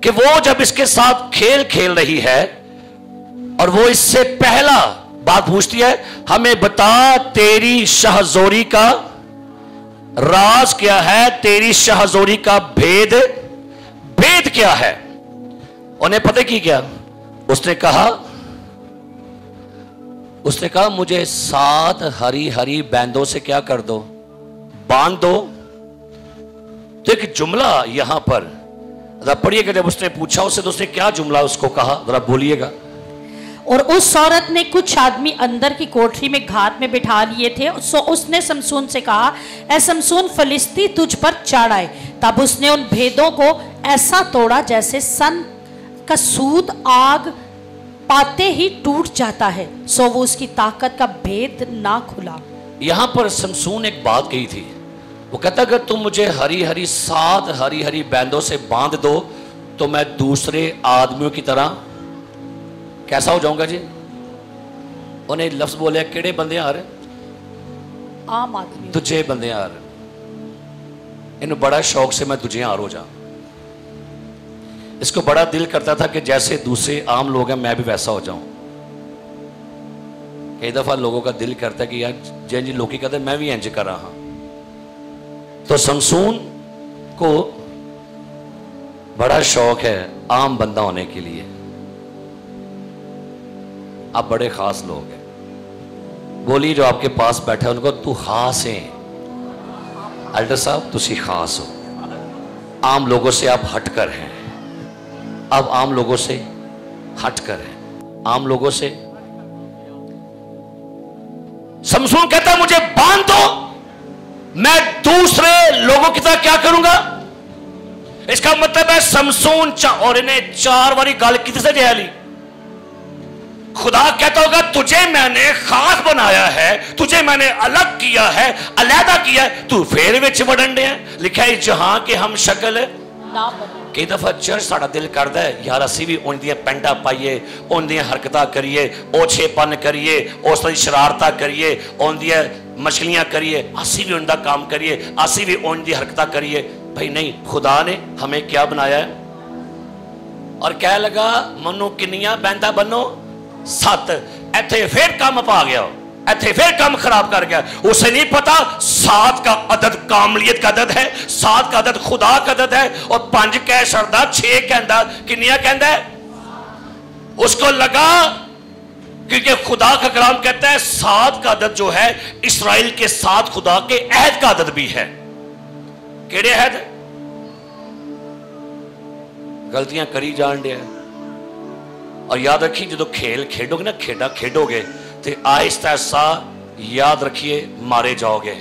कि वो जब इसके साथ खेल खेल रही है और वो इससे पहला बात पूछती है, हमें बता तेरी शाहजोरी का राज क्या है, तेरी शाहजोरी का भेद क्या है। उन्हें पता की क्या, उसने कहा मुझे 7 हरी हरी बैंदों से क्या कर दो, बांध दो। तो एक जुमला यहां पर जरा पढ़िएगा, जब उसने पूछा उससे तो उसने क्या जुमला उसको कहा, जरा बोलिएगा। और उस औरत ने कुछ आदमी अंदर की कोठरी में घात में बिठा लिए थे, सो उसने समसून से कहा, ऐ समसून फलिस्ती तुझ पर चढ़ आए। तब उसने उन भेदों को ऐसा तोड़ा जैसे सन का सूत आग पाते ही टूट जाता है, सो वो उसकी ताकत का भेद ना खुला। यहां पर समसून एक बात कही थी, वो कहता अगर तुम मुझे हरी हरी 7 हरी हरी बैंदों से बांध दो तो मैं दूसरे आदमियों की तरह कैसा हो जाऊंगा जी। उन्हें लफ्ज बोले केड़े बंदे आ रहे, आम आदमी, तुझे बंदे आ रहे, इन्हें बड़ा शौक से मैं तुझे हार हो जा। इसको बड़ा दिल करता था कि जैसे दूसरे आम लोग हैं मैं भी वैसा हो जाऊं। कई दफा लोगों का दिल करता है कि यार जिन लोग की कहते मैं भी इंज कर रहा। तो समसून को बड़ा शौक है आम बंदा होने के लिए। आप बड़े खास लोग हैं, बोली जो आपके पास बैठा है उनको तू खास है एल्डर साहब, तुसी खास हो। आम लोगों से आप हटकर हैं, अब आम लोगों से हटकर हैं, आम लोगों से। समसून कहता मुझे बांध दो, मैं दूसरे लोगों की तरह क्या करूंगा। इसका मतलब है समसून और इन्हें 4 बारी गल की से जहली। खुदा कहता होगा तुझे मैंने खास बनाया है, तुझे मैंने अलग किया है, अलहदा किया है, तू फेर विच वड़न दे। लिखा है जहां के हम शक्ल ना बनो। कई दफा चर्च साड़ा दिल करता है यार असी भी उनदियां पेंटा पाइए, उनदियां हरकतां करिए, ओछेपन करिए, उस तरह शरारतां करिए, उनदियां मछलियां करिए, असी भी उनका काम करिए, असी भी उनकी हरकतां करिए। भाई नहीं, खुदा ने हमें क्या बनाया है। और कह लगा मनो किन्नियां बैंदा बनो 7, इत्थे फिर काम पा गया, इत्थे फिर काम खराब कर गया। उसे नहीं पता 7 का अदद कामलियत का अदद है, 7 का अदद खुदा का अदद है, और 5 कह छड़दा 6 कहंदा किन्नियां कहंदा है। उसको लगा क्योंकि खुदा का कलाम कहता है 7 का अदद जो है इस्राएल के साथ खुदा के अहद का अदद भी है। केड़े अहद? गलतियां करी जान दे। और याद रखिए जो खेल खेडोगे ना, खेडा खेडोगे तो आहिस्ता आहिस्ता याद रखिए मारे जाओगे।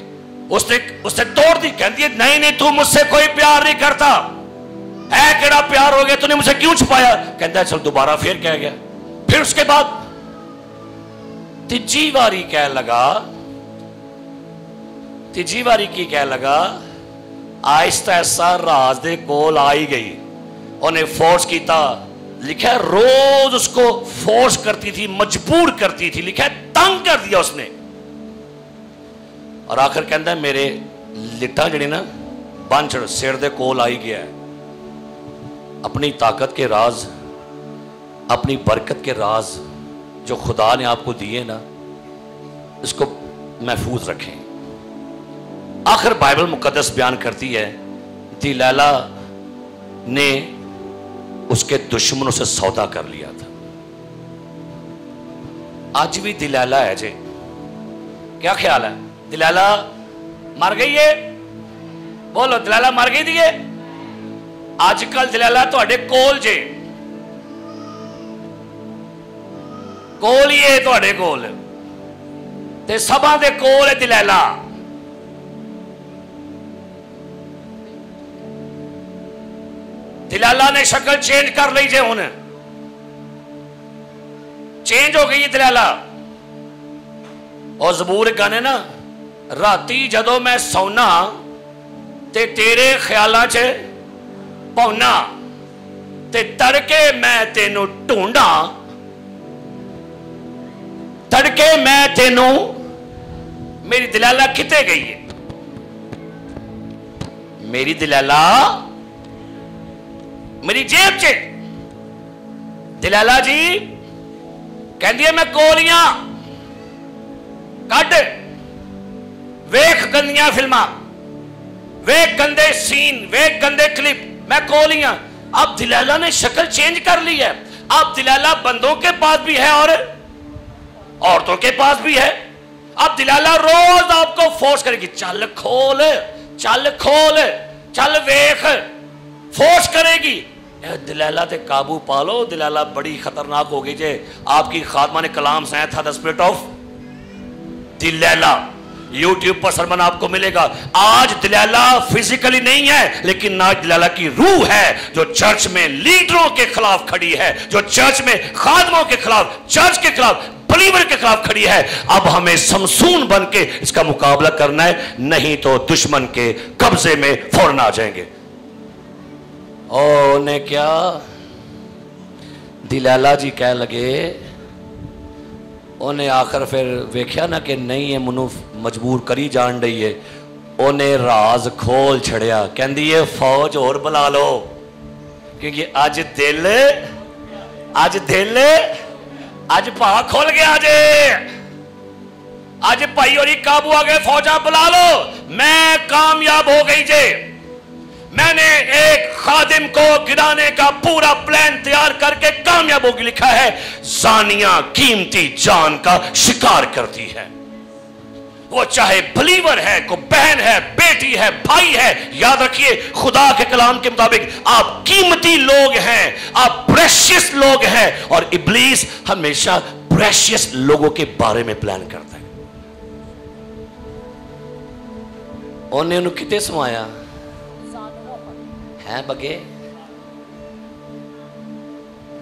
उसने तोड़ दी, कहती है नहीं नहीं तू मुझसे कोई प्यार नहीं करता है, केड़ा प्यार हो गया, तूने मुझे क्यों छुपाया। कहता है चल दोबारा फिर कह गया। फिर उसके बाद तीजी बारी कह लगा, तीजी बारी की कह लगा, आहिस्ता आहिस्ता राज दे कोल आई गई, उन्हें फोर्स किया। लिखा है रोज उसको फोर्स करती थी, मजबूर करती थी, लिखा है तंग कर दिया उसने। और आखिर कहता है मेरे लिटा जड़ी ना बंचड़ सिर दे कोल आई गया है। अपनी ताकत के राज, अपनी बरकत के राज जो खुदा ने आपको दिए ना, इसको महफूज रखें। आखिर बाइबल मुकद्दस बयान करती है दिलैला ने उसके दुश्मनों से सौदा कर लिया था। आज भी दिलैला है जी, क्या ख्याल है? दिलैला मर गई है? बोलो दिलैला मर गई थी? आजकल दिलैला तुहाडे कोल जे, कोल ही है तुहाडे कोल। ते सभा दे कोल है दिलैला। दिलैला ने शक्ल चेंज कर ली जे, हुण चेंज हो गई है दिलैला। और ज़बूर गाने ना, राती जदों मैं सौना ते तेरे ख्यालां च पौना, ते तड़के मैं तेनू ढूंढा, तड़के मैं तेनू, मेरी दिलैला किते गई है? मेरी दिलैला मेरी जेब च। दिलैला जी कहती है मैं गोलियां कट, वेख गंदियां फिल्मां, वेख गंदे सीन, वेख गंदे क्लिप, मैं गोलियां। अब दिलैला ने शक्ल चेंज कर ली है। अब दिलैला बंदों के पास भी है और औरतों के पास भी है। अब दिलैला रोज आपको फोर्स करेगी, चल खोल, चल खोल, चल वेख, फोर्स करेगी। दिलैला ते काबू पा लो। दिलैला बड़ी खतरनाक हो गई जे। आपकी खातमा ने कलाम सुनाया था, द स्पिरिट ऑफ दिलैला। यूट्यूब पर सरमन आपको मिलेगा। आज दिलैला फिजिकली नहीं है, लेकिन आज दिलैला की रूह है जो चर्च में लीडरों के खिलाफ खड़ी है, जो चर्च में खादमों के खिलाफ, चर्च के खिलाफ, बलीवर के खिलाफ खड़ी है। अब हमें समसून बन के इसका मुकाबला करना है, नहीं तो दुश्मन के कब्जे में फौरन आ जाएंगे। ओ ने क्या दिलैला जी कह लगे, उन्हें आखिर फिर वेख्या ना कि नहीं है मनु मजबूर करी जान रही है, उन्हें राज खोल छड़िया। कहती है फौज और बुला लो, क्योंकि अज दिल अज भा खोल गया जे, अज भाई और काबू आ गए, फौजा बुला लो, मैं कामयाब हो गई जे। मैंने एक खादिम को गिराने का पूरा प्लान तैयार करके कामयाब होगी। लिखा है जानिया कीमती जान का शिकार करती है, वो चाहे बलीवर है, को बहन है, बेटी है, भाई है। याद रखिए खुदा के कलाम के मुताबिक आप कीमती लोग हैं, आप प्रेशियस लोग हैं, और इब्लीस हमेशा प्रेशियस लोगों के बारे में प्लान करता है। उन्हें उन्हें किते समाया है बगे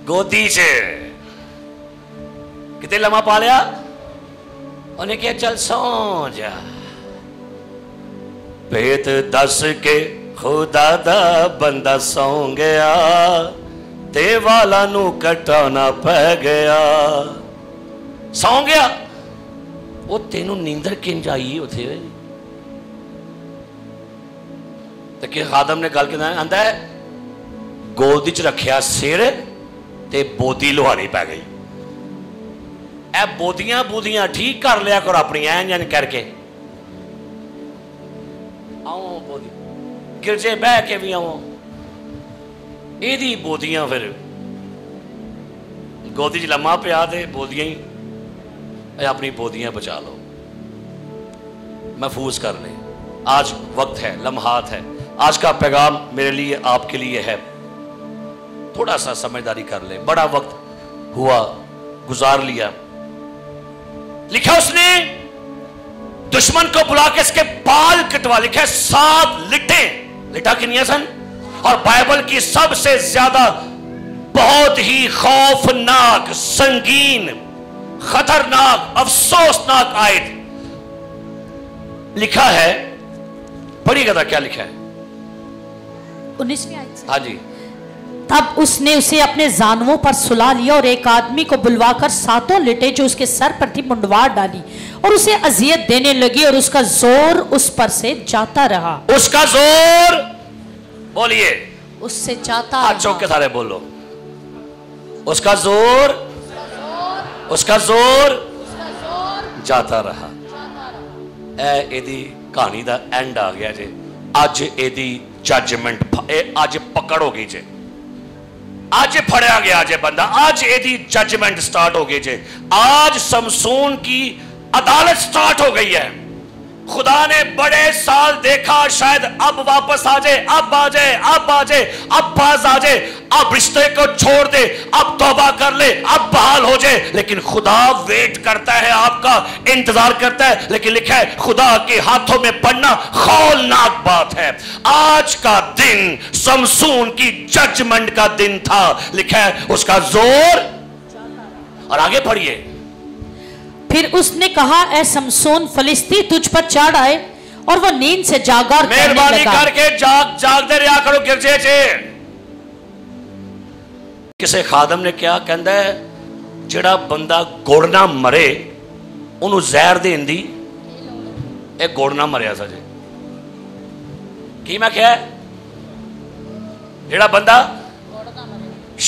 गोदी से किते लम्हा पा लिया। उन्हें क्या चल सो जा, पेट दस के खुदा दा बंदा सौ गया, ते वाला नू कटाना पै गया। सौ गया, वो तेनू नींदर किंज आई उथे? तो कि खादम ने गल कहना आंदा है गोदी च रखिया सिर ते बोदी लुहारी पै गई। ए बोदियां बूदियां ठीक कर लिया करो अपनी ऐन करके। आओ बोदी गिरजे बह के भी आओ, एदी बोदियां फिर गोदी च लम्मा पिया दे बोदियां ही अपनी बोदियां बचा लो, महफूज कर ले। आज वक्त है, लम्हात है। आज का पैगाम मेरे लिए आपके लिए है, थोड़ा सा समझदारी कर ले। बड़ा वक्त हुआ गुजार लिया। लिखा उसने दुश्मन को बुला के इसके बाल कटवा। लिखा है 7 लिटें, लिटा कितनी सन? और बाइबल की सबसे ज्यादा बहुत ही खौफनाक, संगीन, खतरनाक, अफसोसनाक आयत लिखा है। पढ़िएगा क्या लिखा है 19वीं आयत से। हाँ जी। तब उसने उसे अपने जानवों पर सुला लिया और एक आदमी को बुलवाकर 7 लिटे जो उसके सर पर थी मुंडवा डाली और उसे अजियत देने लगी और उसका जोर उस पर से जाता रहा। उसका जोर बोलिए, उससे जाता रहा। चौक के सारे बोलो, उसका जोर जाता रहा। एदी कहानी दा एंड आ गया जे। अज एदी जजमेंट, अज पकड़ हो गई जे, आज फड़या गया जे बंदा, आज एदी जजमेंट स्टार्ट हो गई जे। आज समसून की अदालत स्टार्ट हो गई है। खुदा ने बड़े साल देखा, शायद अब वापस आ जाए, अब आ जाए, अब आ जाए, अब बाज आ जाए, अब रिश्ते को छोड़ दे, अब तौबा कर ले, अब बहाल हो ہو جائے, لیکن خدا ویٹ کرتا ہے, آپ کا انتظار کرتا ہے. لیکن لکھا ہے خدا کے ہاتھوں میں پڑنا ہولناک بات ہے. آج کا دن سمسون کی ججمنٹ کا دن تھا. لکھا ہے اس کا زور. اور آگے پڑھیے. پھر اس نے کہا اے سمسون فلسطی تجھ پر چڑھ آئے, اور وہ نیند سے جاگا اور کہنے لگا. مہربانی کر کے جاگ دے رہا کرو گرجے چے. کسے خادم نے کیا کہندا ہے, جڑا بندہ گوڑنا مرے انہوں زہر دین دی ایک گوڑنا مریا سا جے. کی میں کیا ہے, جڑا بندہ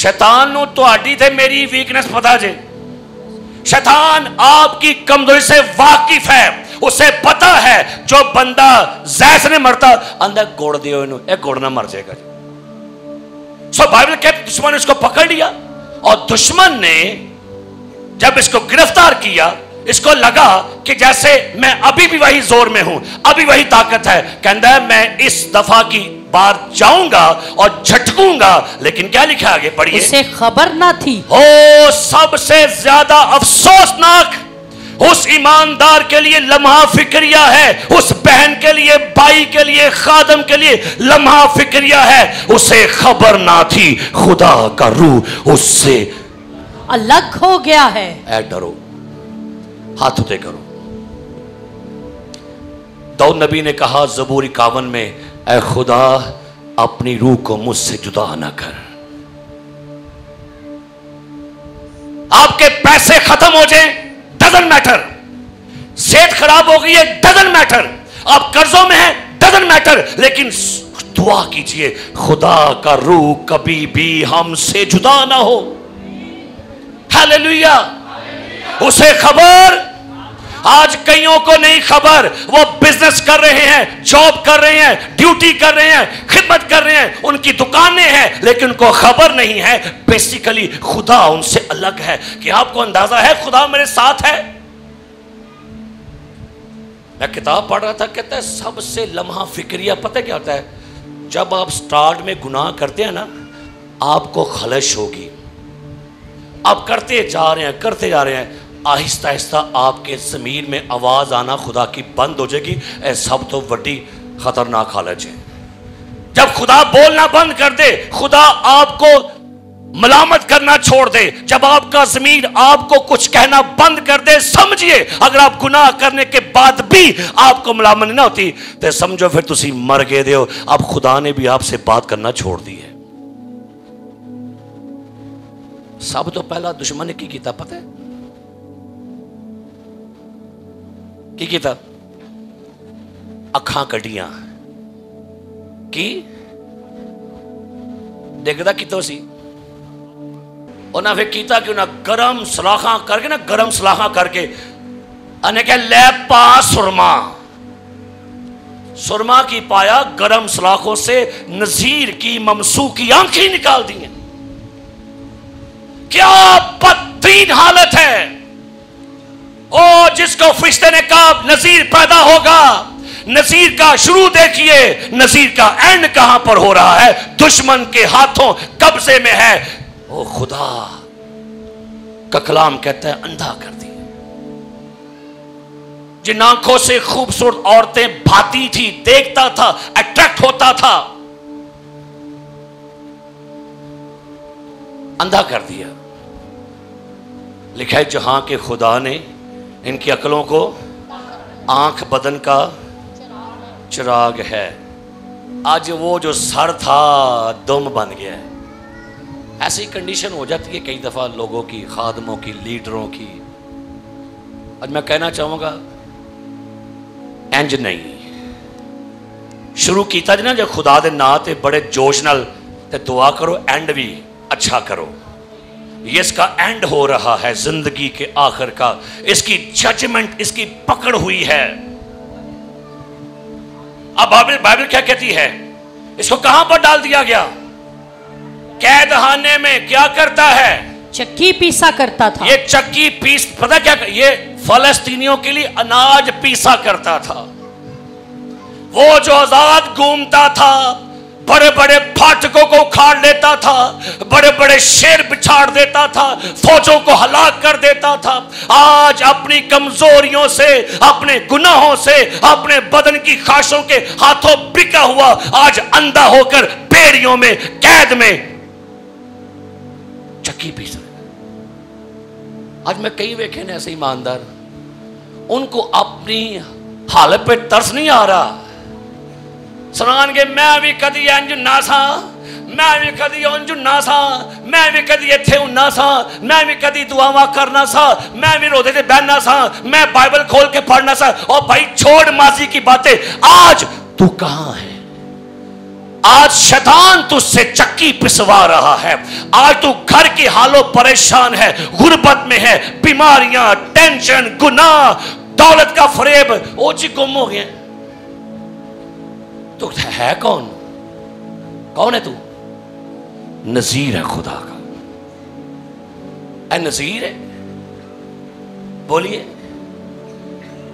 شیطان نو تہاڈی تے میری ویکنس پتا جے. شیطان آپ کی کمزوری سے واقف ہے, اسے پتا ہے جو بندہ زہر سے نہیں مرتا اندر گوڑ دیو انہوں, ایک گوڑنا مر جائے گا. سو بائبل کہتے دشمن نے اس کو پکڑ لیا, اور دشمن نے جب اس کو گرفتار کیا, اس کو لگا کہ جیسے میں ابھی بھی وہی زور میں ہوں, ابھی وہی طاقت ہے. کہندا ہے میں اس دفعہ کی بار جاؤں گا اور جھٹکوں گا. لیکن کیا لکھا آگے پڑھیے, اسے خبر نہ تھی. سب سے زیادہ افسوسناک اس ایماندار کے لیے لمحہ فکریہ ہے, اس بہن کے لیے, بھائی کے لیے, خادم کے لیے لمحہ فکریہ ہے. اسے خبر نہ تھی خدا کا روح اس سے الگ ہو گیا ہے. اے ڈرو, ہاتھ اٹھے کرو. داؤد نبی نے کہا زبور 51 میں, اے خدا اپنی روح کو مجھ سے جدا نہ کر. آپ کے پیسے ختم ہو جائیں ڈزنٹ میٹر, صحت خراب ہو گئی ہے ڈزنٹ میٹر, آپ قرضوں میں ہیں ڈزنٹ میٹر, لیکن دعا کیجئے خدا کا روح کبھی بھی ہم سے جدا نہ ہو. ہیلیلویا. اسے خبر, آج کئیوں کو نہیں خبر. وہ بزنس کر رہے ہیں, جاب کر رہے ہیں, ڈیوٹی کر رہے ہیں, خدمت کر رہے ہیں, ان کی دکانیں ہیں, لیکن ان کو خبر نہیں ہے بیسیکلی خدا ان سے الگ ہے. کہ آپ کو اندازہ ہے خدا میرے ساتھ ہے. میں کتاب پڑھ رہا تھا, کہتا ہے سب سے لمحہ فکریہ پتہ کیا ہوتا ہے, جب آپ سٹارٹ میں گناہ کرتے ہیں نا, آپ کو خلش ہوگی, آپ کرتے جا رہے ہیں کرتے جا رہے ہیں, آہستہ آہستہ آپ کے ضمیر میں آواز آنا خدا کی بند ہو جائے گی, اے سب تو وڈی خطرناک حالت ہے. جب خدا بولنا بند کر دے, خدا آپ کو ملامت کرنا چھوڑ دے, جب آپ کا ضمیر آپ کو کچھ کہنا بند کر دے, سمجھئے اگر آپ گناہ کرنے کے بعد بھی آپ کو ملامت نہ ہوتی تو سمجھو پھر تسی مر گئے دے ہو. اب خدا نے بھی آپ سے بات کرنا چھوڑ دی ہے. سب تو پہلا دشمن نے کی کیتا پتہ ہے, کی کیتا, اکھاں کڈیاں کی دیکھدا کتوں سی, انہاں پھر کیتا کہ انہاں گرم سلاخاں کر کے نا, گرم سلاخاں کر کے انہیں کہ لے پا سرما, سرما کی پایا, گرم سلاخوں سے نذیر کی ممسو کی آنکھیں نکال دی ہیں. کیا بدترین حالت ہے. او جس کو فرشتے نے کہا نذیر پیدا ہوگا, نذیر کا شروع دیکھیے, نذیر کا اینڈ کہاں پر ہو رہا ہے, دشمن کے ہاتھوں قبضے میں ہے. او خدا کا کلام کہتا ہے اندھا کر دی. جن آنکھوں سے خوبصورت عورتیں بھاتی تھی, دیکھتا تھا, اٹریکٹ ہوتا تھا, اندھا کر دیا. لکھا ہے جہاں کے خدا نے ان کی عقلوں کو, آنکھ بدن کا چراغ ہے. آج وہ جو سر تھا دم بن گیا ہے. ایسی کنڈیشن ہو جاتی ہے کئی دفعہ لوگوں کی, خادموں کی, لیڈروں کی. آج میں کہنا چاہوں گا انج نہیں شروع کیتا جنا جو خدا دے نا تے بڑے جوش نال تے دعا کرو, اینڈ بھی اچھا کرو. یہ اس کا اینڈ ہو رہا ہے زندگی کے آخر کا, اس کی ججمنٹ, اس کی پکڑ ہوئی ہے. اب بائبل کیا کہتی ہے, اس کو کہاں پر ڈال دیا گیا, قید خانے میں. کیا کرتا ہے, چکی پیسا کرتا تھا. یہ چکی پیس, پتہ کیا, یہ فلسطینیوں کے لیے اناج پیسا کرتا تھا. وہ جو آزاد گھومتا تھا, बड़े बड़े फाटकों को उखाड़ लेता था, बड़े बड़े शेर बिछाड़ देता था, फौजों को हलाक कर देता था। आज अपनी कमजोरियों से, अपने गुनाहों से, अपने बदन की ख्वाहिशों के हाथों बिका हुआ आज अंधा होकर बेड़ियों में, कैद में चक्की पीस रहे। आज मैं कई देखे ने ऐसे ईमानदार, उनको अपनी हालत पे तरस नहीं आ रहा। सुनान के मैं भी कदी इंज ना सा, मैं भी कदी उंज ना सा, मैं भी कदी इत्थे हुन्ना सा, मैं भी कदी दुआवां करना सा, मैं भी रोदे ते बहना सा, मैं बाइबल खोल के पढ़ना सा। और भाई छोड़ माजी की बातें, आज तू कहां है? आज शैतान तुझसे चक्की पिसवा रहा है। आज तू घर की हालों परेशान है, गुर्बत में है, बीमारियां, टेंशन, गुनाह, दौलत का फरेब ओची गुम हो गए। तो है कौन? कौन है तू? नजीर है खुदा का। ऐ नजीर है, बोलिए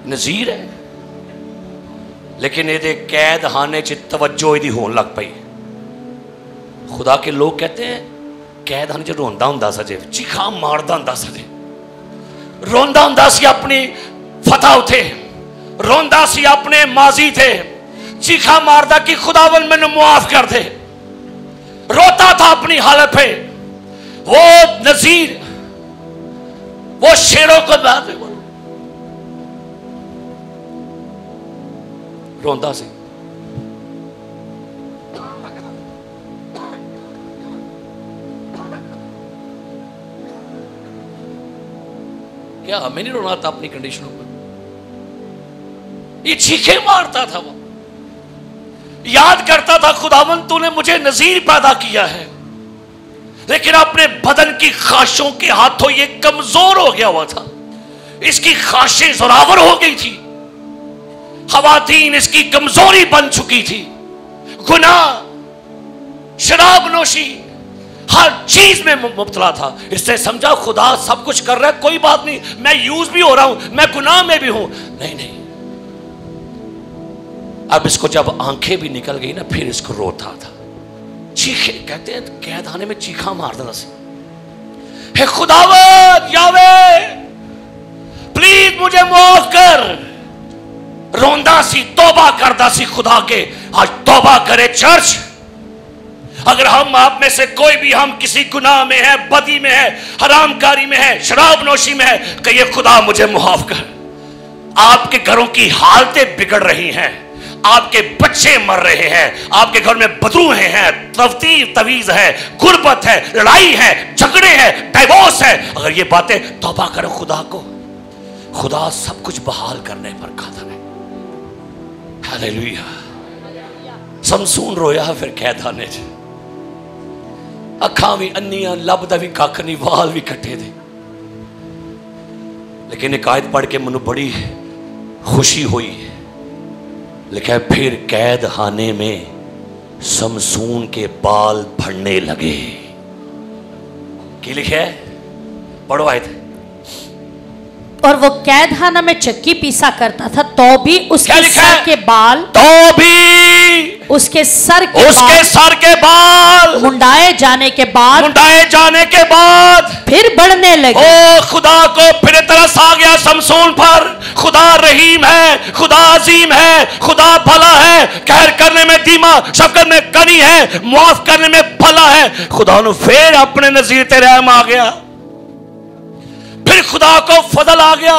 नजीर है। लेकिन ये कैद खाने च तवज्जो इहदी होने लग पई। खुदा के लोग कहते हैं कैद खाने च रोंदा हुंदा सा जे, चीखा मारदा हुंदा सा जे, रोंदा हुंदा सी अपनी फतह उथे, रोंदा सी अपने माजी थे, चीखा मारदा कि खुदावन मैंने मुआफ कर दे, रोता था अपनी हालत पे। वो नजीर, वो शेरों को बात में रोंदा सी। क्या हमें नहीं रोना था अपनी कंडीशनों पर? ये चीखे मारता था, वो याद करता था खुदावन तूने मुझे नजीर पैदा किया है, लेकिन अपने बदन की ख्वाहिशों के हाथों ये कमजोर हो गया हुआ था। इसकी ख्वाहिशें जोरावर हो गई थी, खवातीन इसकी कमजोरी बन चुकी थी। गुनाह, शराब नोशी, हर चीज में मुब्तला था। इससे समझा खुदा सब कुछ कर रहा है, कोई बात नहीं, मैं यूज भी हो रहा हूं, मैं गुनाह में भी हूं। नहीं नहीं, अब इसको जब आंखें भी निकल गई ना, फिर इसको रोता था, चीखे। कहते हैं कैद खाने में चीखा मार देना सी, हे खुदावंद यावे प्लीज मुझे माफ कर। रोंदा सी, तौबा करदा सी खुदा के। आज तौबा करे चर्च। अगर हम आप में से कोई भी हम किसी गुनाह में है, बदी में है, हरामकारी में है, शराब नोशी में है, कहिए खुदा मुझे माफ कर। आपके घरों की हालतें बिगड़ रही हैं, आपके बच्चे मर रहे हैं, आपके घर में बदरूहें हैं, तवीज है, गुर्बत है, लड़ाई है, झगड़े हैं, डाइवोर्स है। अगर ये बातें, तौबा करो खुदा को, खुदा सब कुछ बहाल करने पर कादिर है। हालेलुया। समसून रोया फिर कैद खाने च, अखां भी अन्नियां, लभदा भी कख नहीं, वाल भी कट्टे थे। लेकिन एक आयत पढ़ के मैनू बड़ी खुशी हुई। लिखा है फिर कैद खाने में समसून के बाल बढ़ने लगे। क्या लिखा है? पढ़ो आयत। और वो कैद खाना में चक्की पीसा करता था, तो भी उसके सर के बाल, तो भी उसके सर के बाल मुंडाए जाने के बाद फिर बढ़ने लगे। ओ खुदा को फिर तरस आ गया समसून पर। खुदा रहीम है, खुदा अजीम है, खुदा भला है, कहर करने में धीमा, शफकत में कनी है, मुआफ करने में भला है। खुदा ने फिर अपने नजीर ते रहम आ गया। फिर खुदा को फजल आ गया।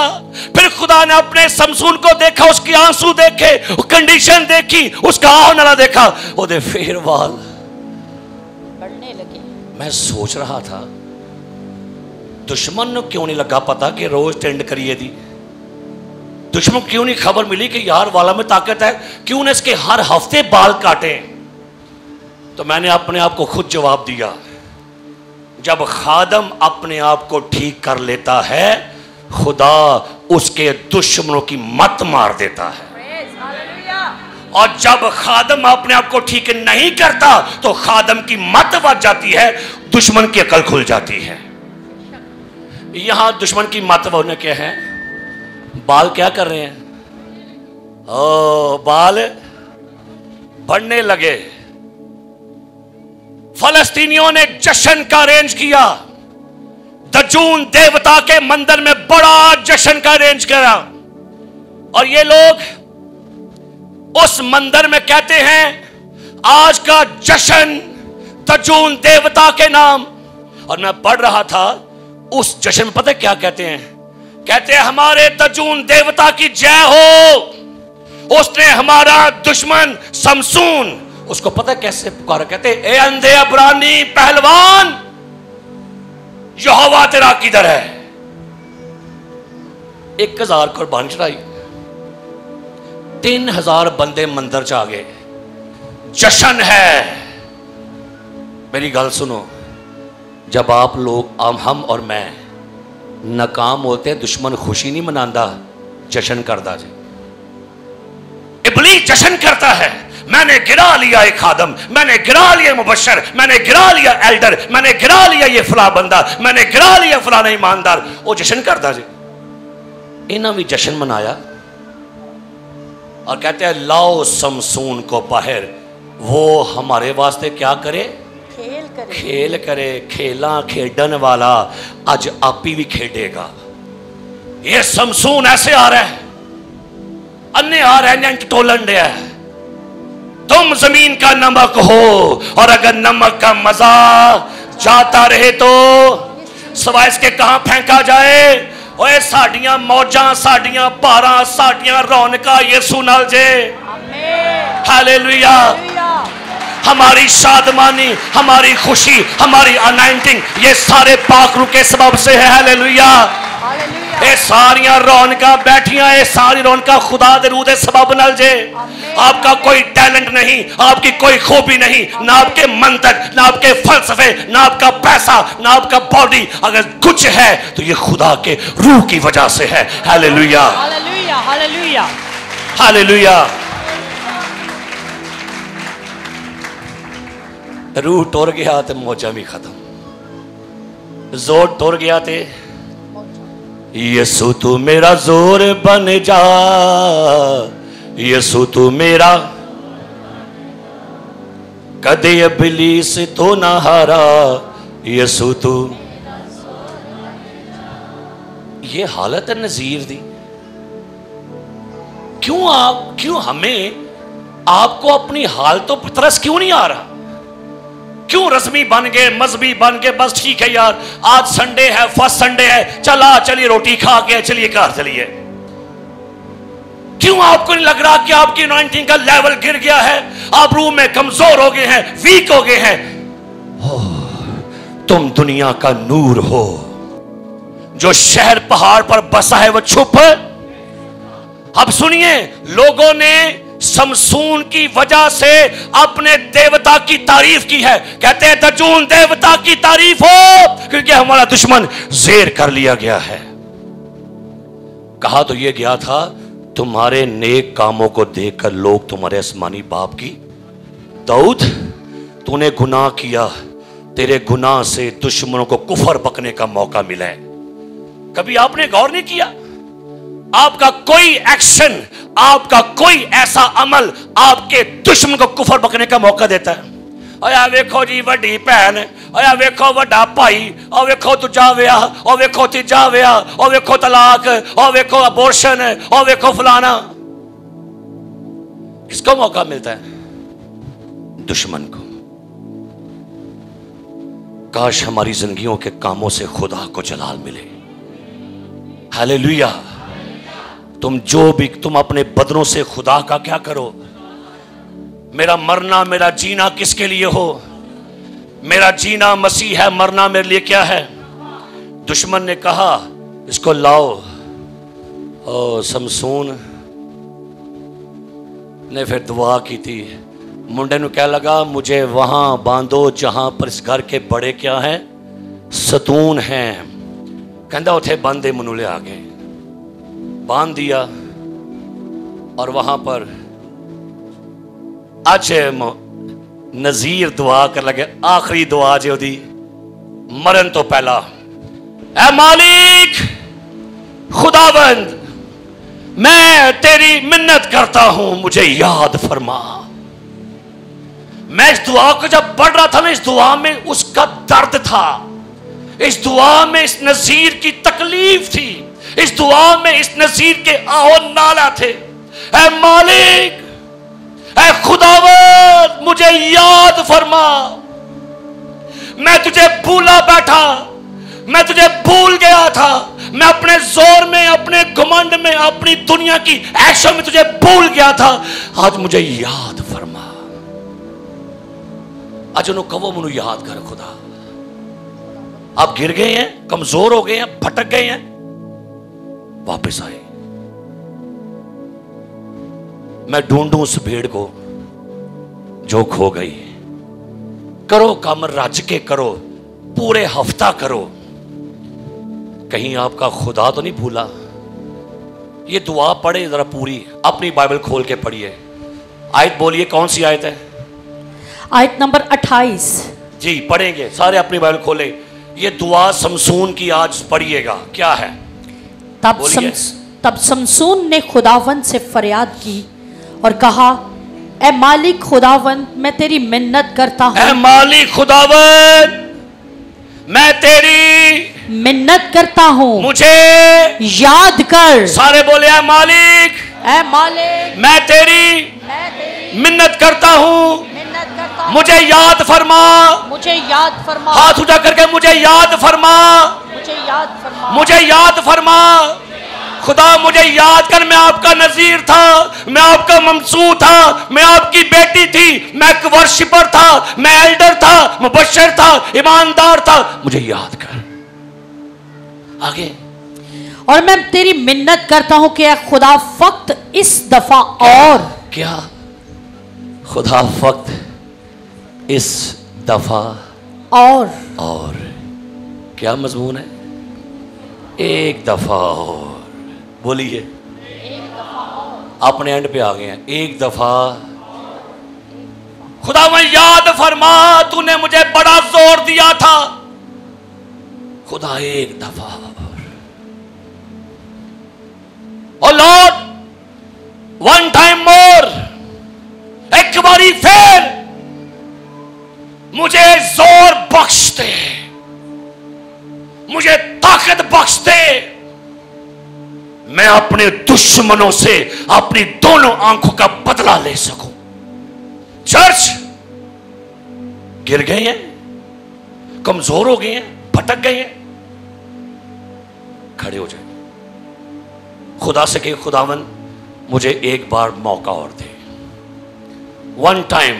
फिर खुदा ने अपने समसून को देखा, उसके आंसू देखे, कंडीशन देखी, उसका आना देखा, ओदे फिर वाल बढ़ने लगे। मैं सोच रहा था दुश्मन को क्यों नहीं लगा पता कि रोज टेंड करिए दी? दुश्मन को क्यों नहीं खबर मिली कि यार वाला में ताकत है, क्यों ने इसके हर हफ्ते बाल काटे? तो मैंने अपने आप को खुद जवाब दिया, जब खादम अपने आप को ठीक कर लेता है, खुदा उसके दुश्मनों की मत मार देता है। और जब खादम अपने आप को ठीक नहीं करता तो खादम की मत बच जाती है, दुश्मन की अकल खुल जाती है। यहां दुश्मन की मत होने क्या है? बाल क्या कर रहे हैं? ओ बाल बढ़ने लगे। फलस्तीनियों ने जश्न का अरेंज किया, दजून देवता के मंदिर में बड़ा जश्न का अरेंज करा, और ये लोग उस मंदिर में कहते हैं आज का जश्न दजून देवता के नाम। और मैं पढ़ रहा था उस जश्न में, पता है क्या कहते हैं? कहते हैं हमारे दजून देवता की जय हो, उसने हमारा दुश्मन समसून, उसको पता कैसे पुकारा? कहते ए अंधे अबरानी पहलवान, यहोवा तेरा किधर है? 1000 कुर्बानी चढ़ाई, 3000 बंदे मंदिर च आ गए, जश्न है। मेरी गल सुनो, जब आप लोग हम और मैं नाकाम होते हैं, दुश्मन खुशी नहीं मनाता, जश्न करता जी। इब्लीस जश्न करता है, मैंने गिरा लिया एक खादम, मैंने गिरा लिया मुबशर, मैंने गिरा लिया एल्डर, मैंने गिरा लिया ये फला बंदा, मैंने गिरा लिया फलाना ईमानदार। वो जश्न करता जी। इन्होंने भी जश्न मनाया और कहते हैं लाओ समसून को बाहर, वो हमारे वास्ते क्या करे? खेल करे। खेला खेडन वाला आज आप भी खेडेगा। ये समसून ऐसे आ रहा है, अन्य आ रहे हैं, टोलन है। तुम जमीन का नमक हो, और अगर नमक का मजा जाता रहे तो सवाय इसके कहां फेंका जाए? ओए साडियां मौजां, साडियां पारा, साडियां रौनका यीशु नाल जे। हालेलुया। हमारी शादमानी, हमारी खुशी, हमारी अनाइंटिंग, ये सारे पाक रूह के सबब से है। हालेलुया। ये सारियां रौनका बैठियां, ये सारी रौनका खुदा दे रूह दे सबब नाल जे। आपका कोई टैलेंट नहीं, आपकी कोई खूबी नहीं, ना आपके मंतक, ना आपके फलसफे, ना आपका पैसा, ना आपका बॉडी, अगर कुछ है तो ये खुदा के रूह की वजह से है। Hallelujah, hallelujah, hallelujah, hallelujah. रूह टुर गया तो मौजा भी खत्म, जोर टुर गया तो यीशु तू मेरा जोर बन जा, यीशु तू मेरा, कदे इब्लीस तो ना हारा, यीशु तू। ये हालत है नजीर दी। क्यों हमें आपको अपनी हालतों पर तरस क्यों नहीं आ रहा? क्यों रस्मी बन गए, मजहबी बन गए? बस ठीक है यार, आज संडे है, फर्स्ट संडे है, चलिए रोटी खा के चलिए घर चलिए। क्यों आपको नहीं लग रहा कि आपकी अनॉइंटिंग का लेवल गिर गया है? आप रूह में कमजोर हो गए हैं, वीक हो गए हैं। तुम दुनिया का नूर हो, जो शहर पहाड़ पर बसा है वो छुप। अब सुनिए, लोगों ने समसून की वजह से अपने देवता की तारीफ की है। कहते हैं दजून देवता की तारीफ हो, क्योंकि हमारा दुश्मन जेर कर लिया गया है। कहा तो यह गया था, तुम्हारे नेक कामों को देखकर लोग तुम्हारे आसमानी बाप की, दाऊद तूने गुनाह किया, तेरे गुनाह से दुश्मनों को कुफर बकने का मौका मिला है। कभी आपने गौर नहीं किया? आपका कोई एक्शन, आपका कोई ऐसा अमल आपके दुश्मन को कुफर बकने का मौका देता है। ओया वेखो जी वड्डी भैन, ओया वेखो वड्डा भाई, और वेखो दूजा विआह, और वेखो तीजा विआह, और वेखो तलाक, और वेखो अबॉर्शन, और वेखो फलाना। किसको मौका मिलता है? दुश्मन को। काश हमारी जिंदगियों के कामों से खुदा को जलाल मिले। हालेलुया। तुम अपने बदनों से खुदा का क्या करो? मेरा मरना, मेरा जीना किसके लिए हो? मेरा जीना मसीह है, मरना मेरे लिए क्या है? दुश्मन ने कहा इसको लाओ, और समसून ने फिर दुआ की थी। मुंडे ने क्या लगा, मुझे वहां बांधो जहां पर इस घर के बड़े क्या हैं, सतून हैं। कहता उठे बांधे मनुले आ गए, बांध दिया, और वहां पर अच्छे नजीर दुआ कर लगे। आखिरी दुआ जो दी मरन तो पहला, ऐ मालिक खुदाबंद, मैं तेरी मिन्नत करता हूं, मुझे याद फरमा। मैं इस दुआ को जब पढ़ रहा था ना, इस दुआ में उसका दर्द था, इस दुआ में इस नजीर की तकलीफ थी, इस दुआ में इस नजीर के आओ नाला थे। ऐ मालिक, ऐ खुदावंद, मुझे याद फरमा, मैं तुझे भूला बैठा, मैं तुझे भूल गया था, मैं अपने जोर में, अपने घमंड में, अपनी दुनिया की ऐशों में तुझे भूल गया था, आज मुझे याद फरमा। आज उन्होंने कहो मुझे याद कर खुदा। आप गिर गए हैं, कमजोर हो गए हैं, भटक गए हैं, वापस आए। मैं ढूंढूं उस भेड़ को जो खो गई। करो काम रज के करो, पूरे हफ्ता करो, कहीं आपका खुदा तो नहीं भूला। ये दुआ पढ़े जरा पूरी, अपनी बाइबल खोल के पढ़िए। आयत बोलिए, कौन सी आयत है? आयत नंबर 28 जी, पढ़ेंगे सारे, अपनी बाइबल खोले। ये दुआ समसून की आज पढ़िएगा। क्या है? तब समसून ने खुदावंद से फरियाद की और कहा, ऐ मालिक खुदावंद, मैं तेरी मिन्नत करता हूं। ऐ मालिक खुदावंद, मैं तेरी मिन्नत करता हूं, मुझे याद कर। सारे बोले, ऐ मालिक, ऐ मालिक, मैं तेरी मिन्नत करता हूं, मुझे याद फरमा, मुझे याद फरमा। हाथ उठा करके, मुझे याद फरमा, मुझे याद फरमा, मुझे याद फरमा। खुदा मुझे याद कर, मैं आपका नजीर था, मैं आपका ममसू था, मैं आपकी बेटी थी, मैं एक वर्शिपर था, मैं एल्डर था, मुबश्शिर था, ईमानदार था, मुझे याद कर। आगे, और मैं तेरी मिन्नत करता हूं कि खुदा फक्त इस दफा और क्या? खुदा फक्त इस दफा और क्या मजमून है? एक दफा और। बोलिए, अपने एंड पे आ गए हैं। एक दफा खुदा मैं याद फरमा, तूने मुझे बड़ा जोर दिया था, खुदा एक दफा और लॉर्ड वन टाइम मोर, एक बारी फिर मुझे जोर बख्श दे, मुझे ताकत बख्श दे, मैं अपने दुश्मनों से अपनी दोनों आंखों का बदला ले सकूं। चर्च, गिर गए हैं, कमजोर हो गए हैं, भटक गए हैं, खड़े हो जाए। खुदा से कहे, खुदावन मुझे एक बार मौका और दे। One time.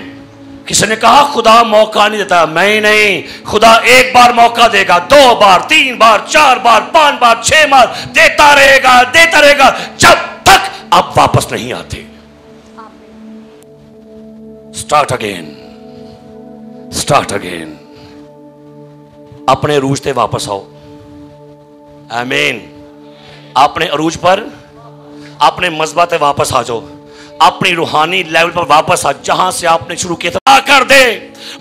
किसी ने कहा खुदा मौका नहीं देता, मैं ही नहीं, खुदा एक बार मौका देगा, 2 बार, 3 बार, 4 बार, 5 बार, 6 बार, देता रहेगा जब तक आप वापस नहीं आते। Start again. अपने अरूज पे वापस आओ। आमीन। अपने अरूज पर, अपने मज़बा पे वापस आ जाओ, अपनी रूहानी लेवल पर वापस आ, जहां से आपने शुरू किया था। कर दे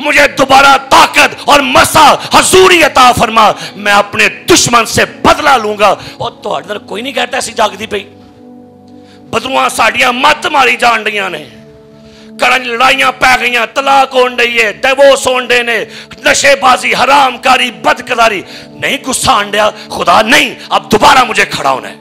मुझे दोबारा ताकत और मसा हजूरी अता फरमा, मैं अपने दुश्मन से बदला लूंगा। और तो अंदर कोई नहीं कहता ऐसी जागती पई, बदरुआ साड़ियां मत मारी जान रही ने, करन लड़ाइयां पै गई, तलाक होन रही है, डिवोर्स होन रहे ने, नशेबाजी, हरामकारी, बदकरारी। नहीं गुस्सा आंडिया, खुदा नहीं, अब दोबारा मुझे खड़ा होना है।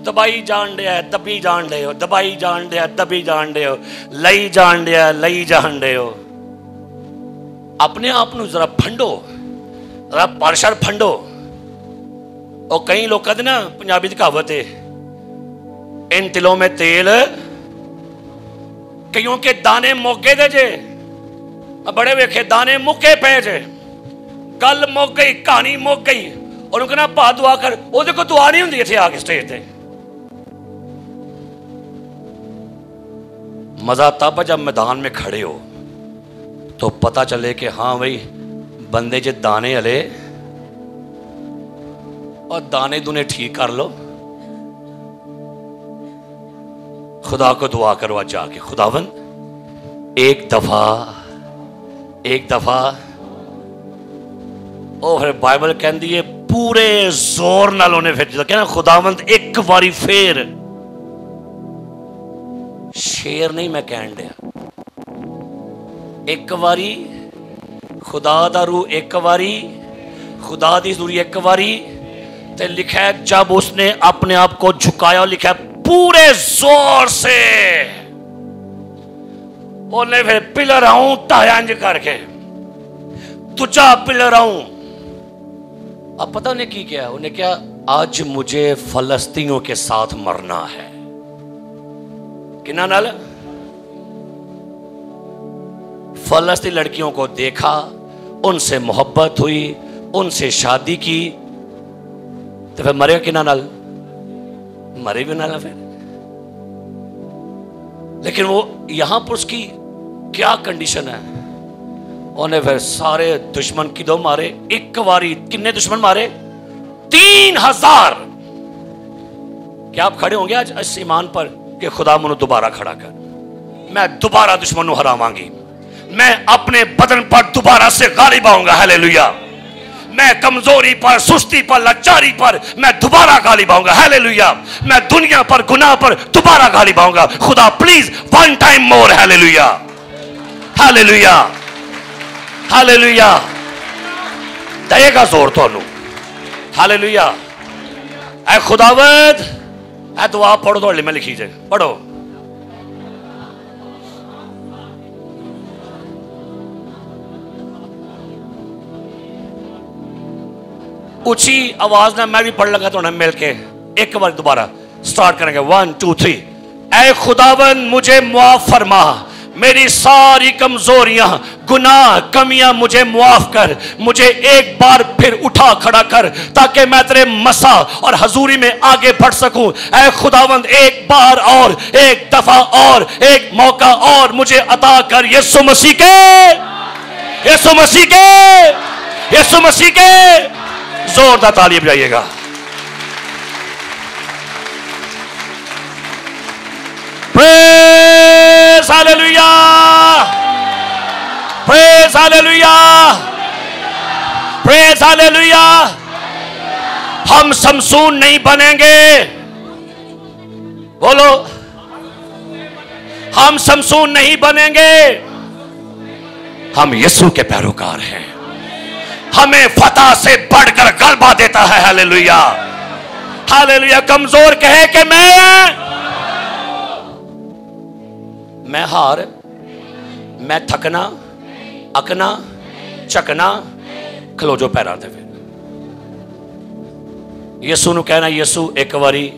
दबाई जान दिया, दबी जान दे हो, दबाई जान दिया, दबी जान दे हो, लई जान दिया, लई जान दे हो। अपने आप ਨੂੰ जरा फंडो, जरा परशर फंडो। और कई लोग कहते ना, पंजाबी दी कहावत है, इन तिलों में तेल कईयों के दाने मोगे दे जे, बड़े वेखे दाने मुके पे जे, गल मुक गई, कहानी मुक गई। और उनको कहना पा दुआ कर, वो देखो दुआ नहीं होंगी इतने आके स्टेज पे। मजा तब जब मैदान में खड़े हो तो पता चले कि हाँ भाई बंदे जे दाने हले, और दाने दुने ठीक कर लो। खुदा को दुआ करो आज जाके, खुदावन एक दफा। ओ फिर बाइबल कहती है पूरे जोर नाल उन्हें फिर कहना, खुदावंद एक बारी फिर شیر نہیں میں کہن دیا, ایک واری خدا دا روح, ایک واری خدا دی حضوری, ایک واری تے لکھا ہے جب اس نے اپنے آپ کو جھکایا, لکھا ہے پورے زور سے انہیں پھر پلر آؤں تاینج کر کے تجھا پلر آؤں. اب پتہ انہیں کی کیا, انہیں کیا, آج مجھے فلسطینیوں کے ساتھ مرنا ہے. کنہ نال فلسطینی لڑکیوں کو دیکھا, ان سے محبت ہوئی, ان سے شادی کی, تو پھر مرے کنہ نال, مرے بھی نال پھر. لیکن وہ یہاں پر اس کی کیا کنڈیشن ہے, انہیں پھر سارے دشمن کی دو مارے, ایک واری کتنے دشمن مارے, 3000. کیا آپ کھڑے ہوں گے آج اس ایمان پر کہ خدا منو دوبارہ کھڑا کر, میں دوبارہ دشمنوں ہراواں گی, میں اپنے بدن پر دوبارہ سے غالب آؤں گا. ہیلیلویا. میں کمزوری پر, سستی پر, لاچاری پر میں دوبارہ غالب آؤں گا. ہیلیلویا. میں دنیا پر, گناہ پر دوبارہ غالب آؤں گا. خدا please one time more. Hallelujah, hallelujah, hallelujah. دے گا زور تو انہوں. ہیلیلویا. اے خداوند, اے دعا پڑھو تو میں لکھی جائے, پڑھو. اونچی آواز نہ, میں بھی پڑھ لگا تو مل کے ایک بار دوبارہ سٹارٹ کریں گے. 1 2 3. اے خداوند مجھے معاف فرما, میری ساری کمزوریاں, گناہ, کمیاں مجھے معاف کر, مجھے ایک بار پھر اٹھا کھڑا کر تاکہ میں تیرے مسا اور حضوری میں آگے بڑھ سکوں. اے خداوند ایک بار اور, ایک دفعہ اور, ایک موقع اور مجھے عطا کر. یسوع مسیح کے, یسوع مسیح کے, یسوع مسیح کے. زوردار تعریف جائیے گا. پریز ہالیلویا, پریز ہالیلویا, پریز ہالیلویا. ہم شمشون نہیں بنیں گے, بولو, ہم شمشون نہیں بنیں گے, ہم یسوع کے پیروکار ہیں. ہمیں فتح سے بڑھ کر غلبہ دیتا ہے. Hallelujah, hallelujah. کمزور کہے کہ میں ہار, میں تھکنا, اکنا, چکنا, کھلو جو پیرا دے. پھر یسوع نو کہنا, یسوع ایک واری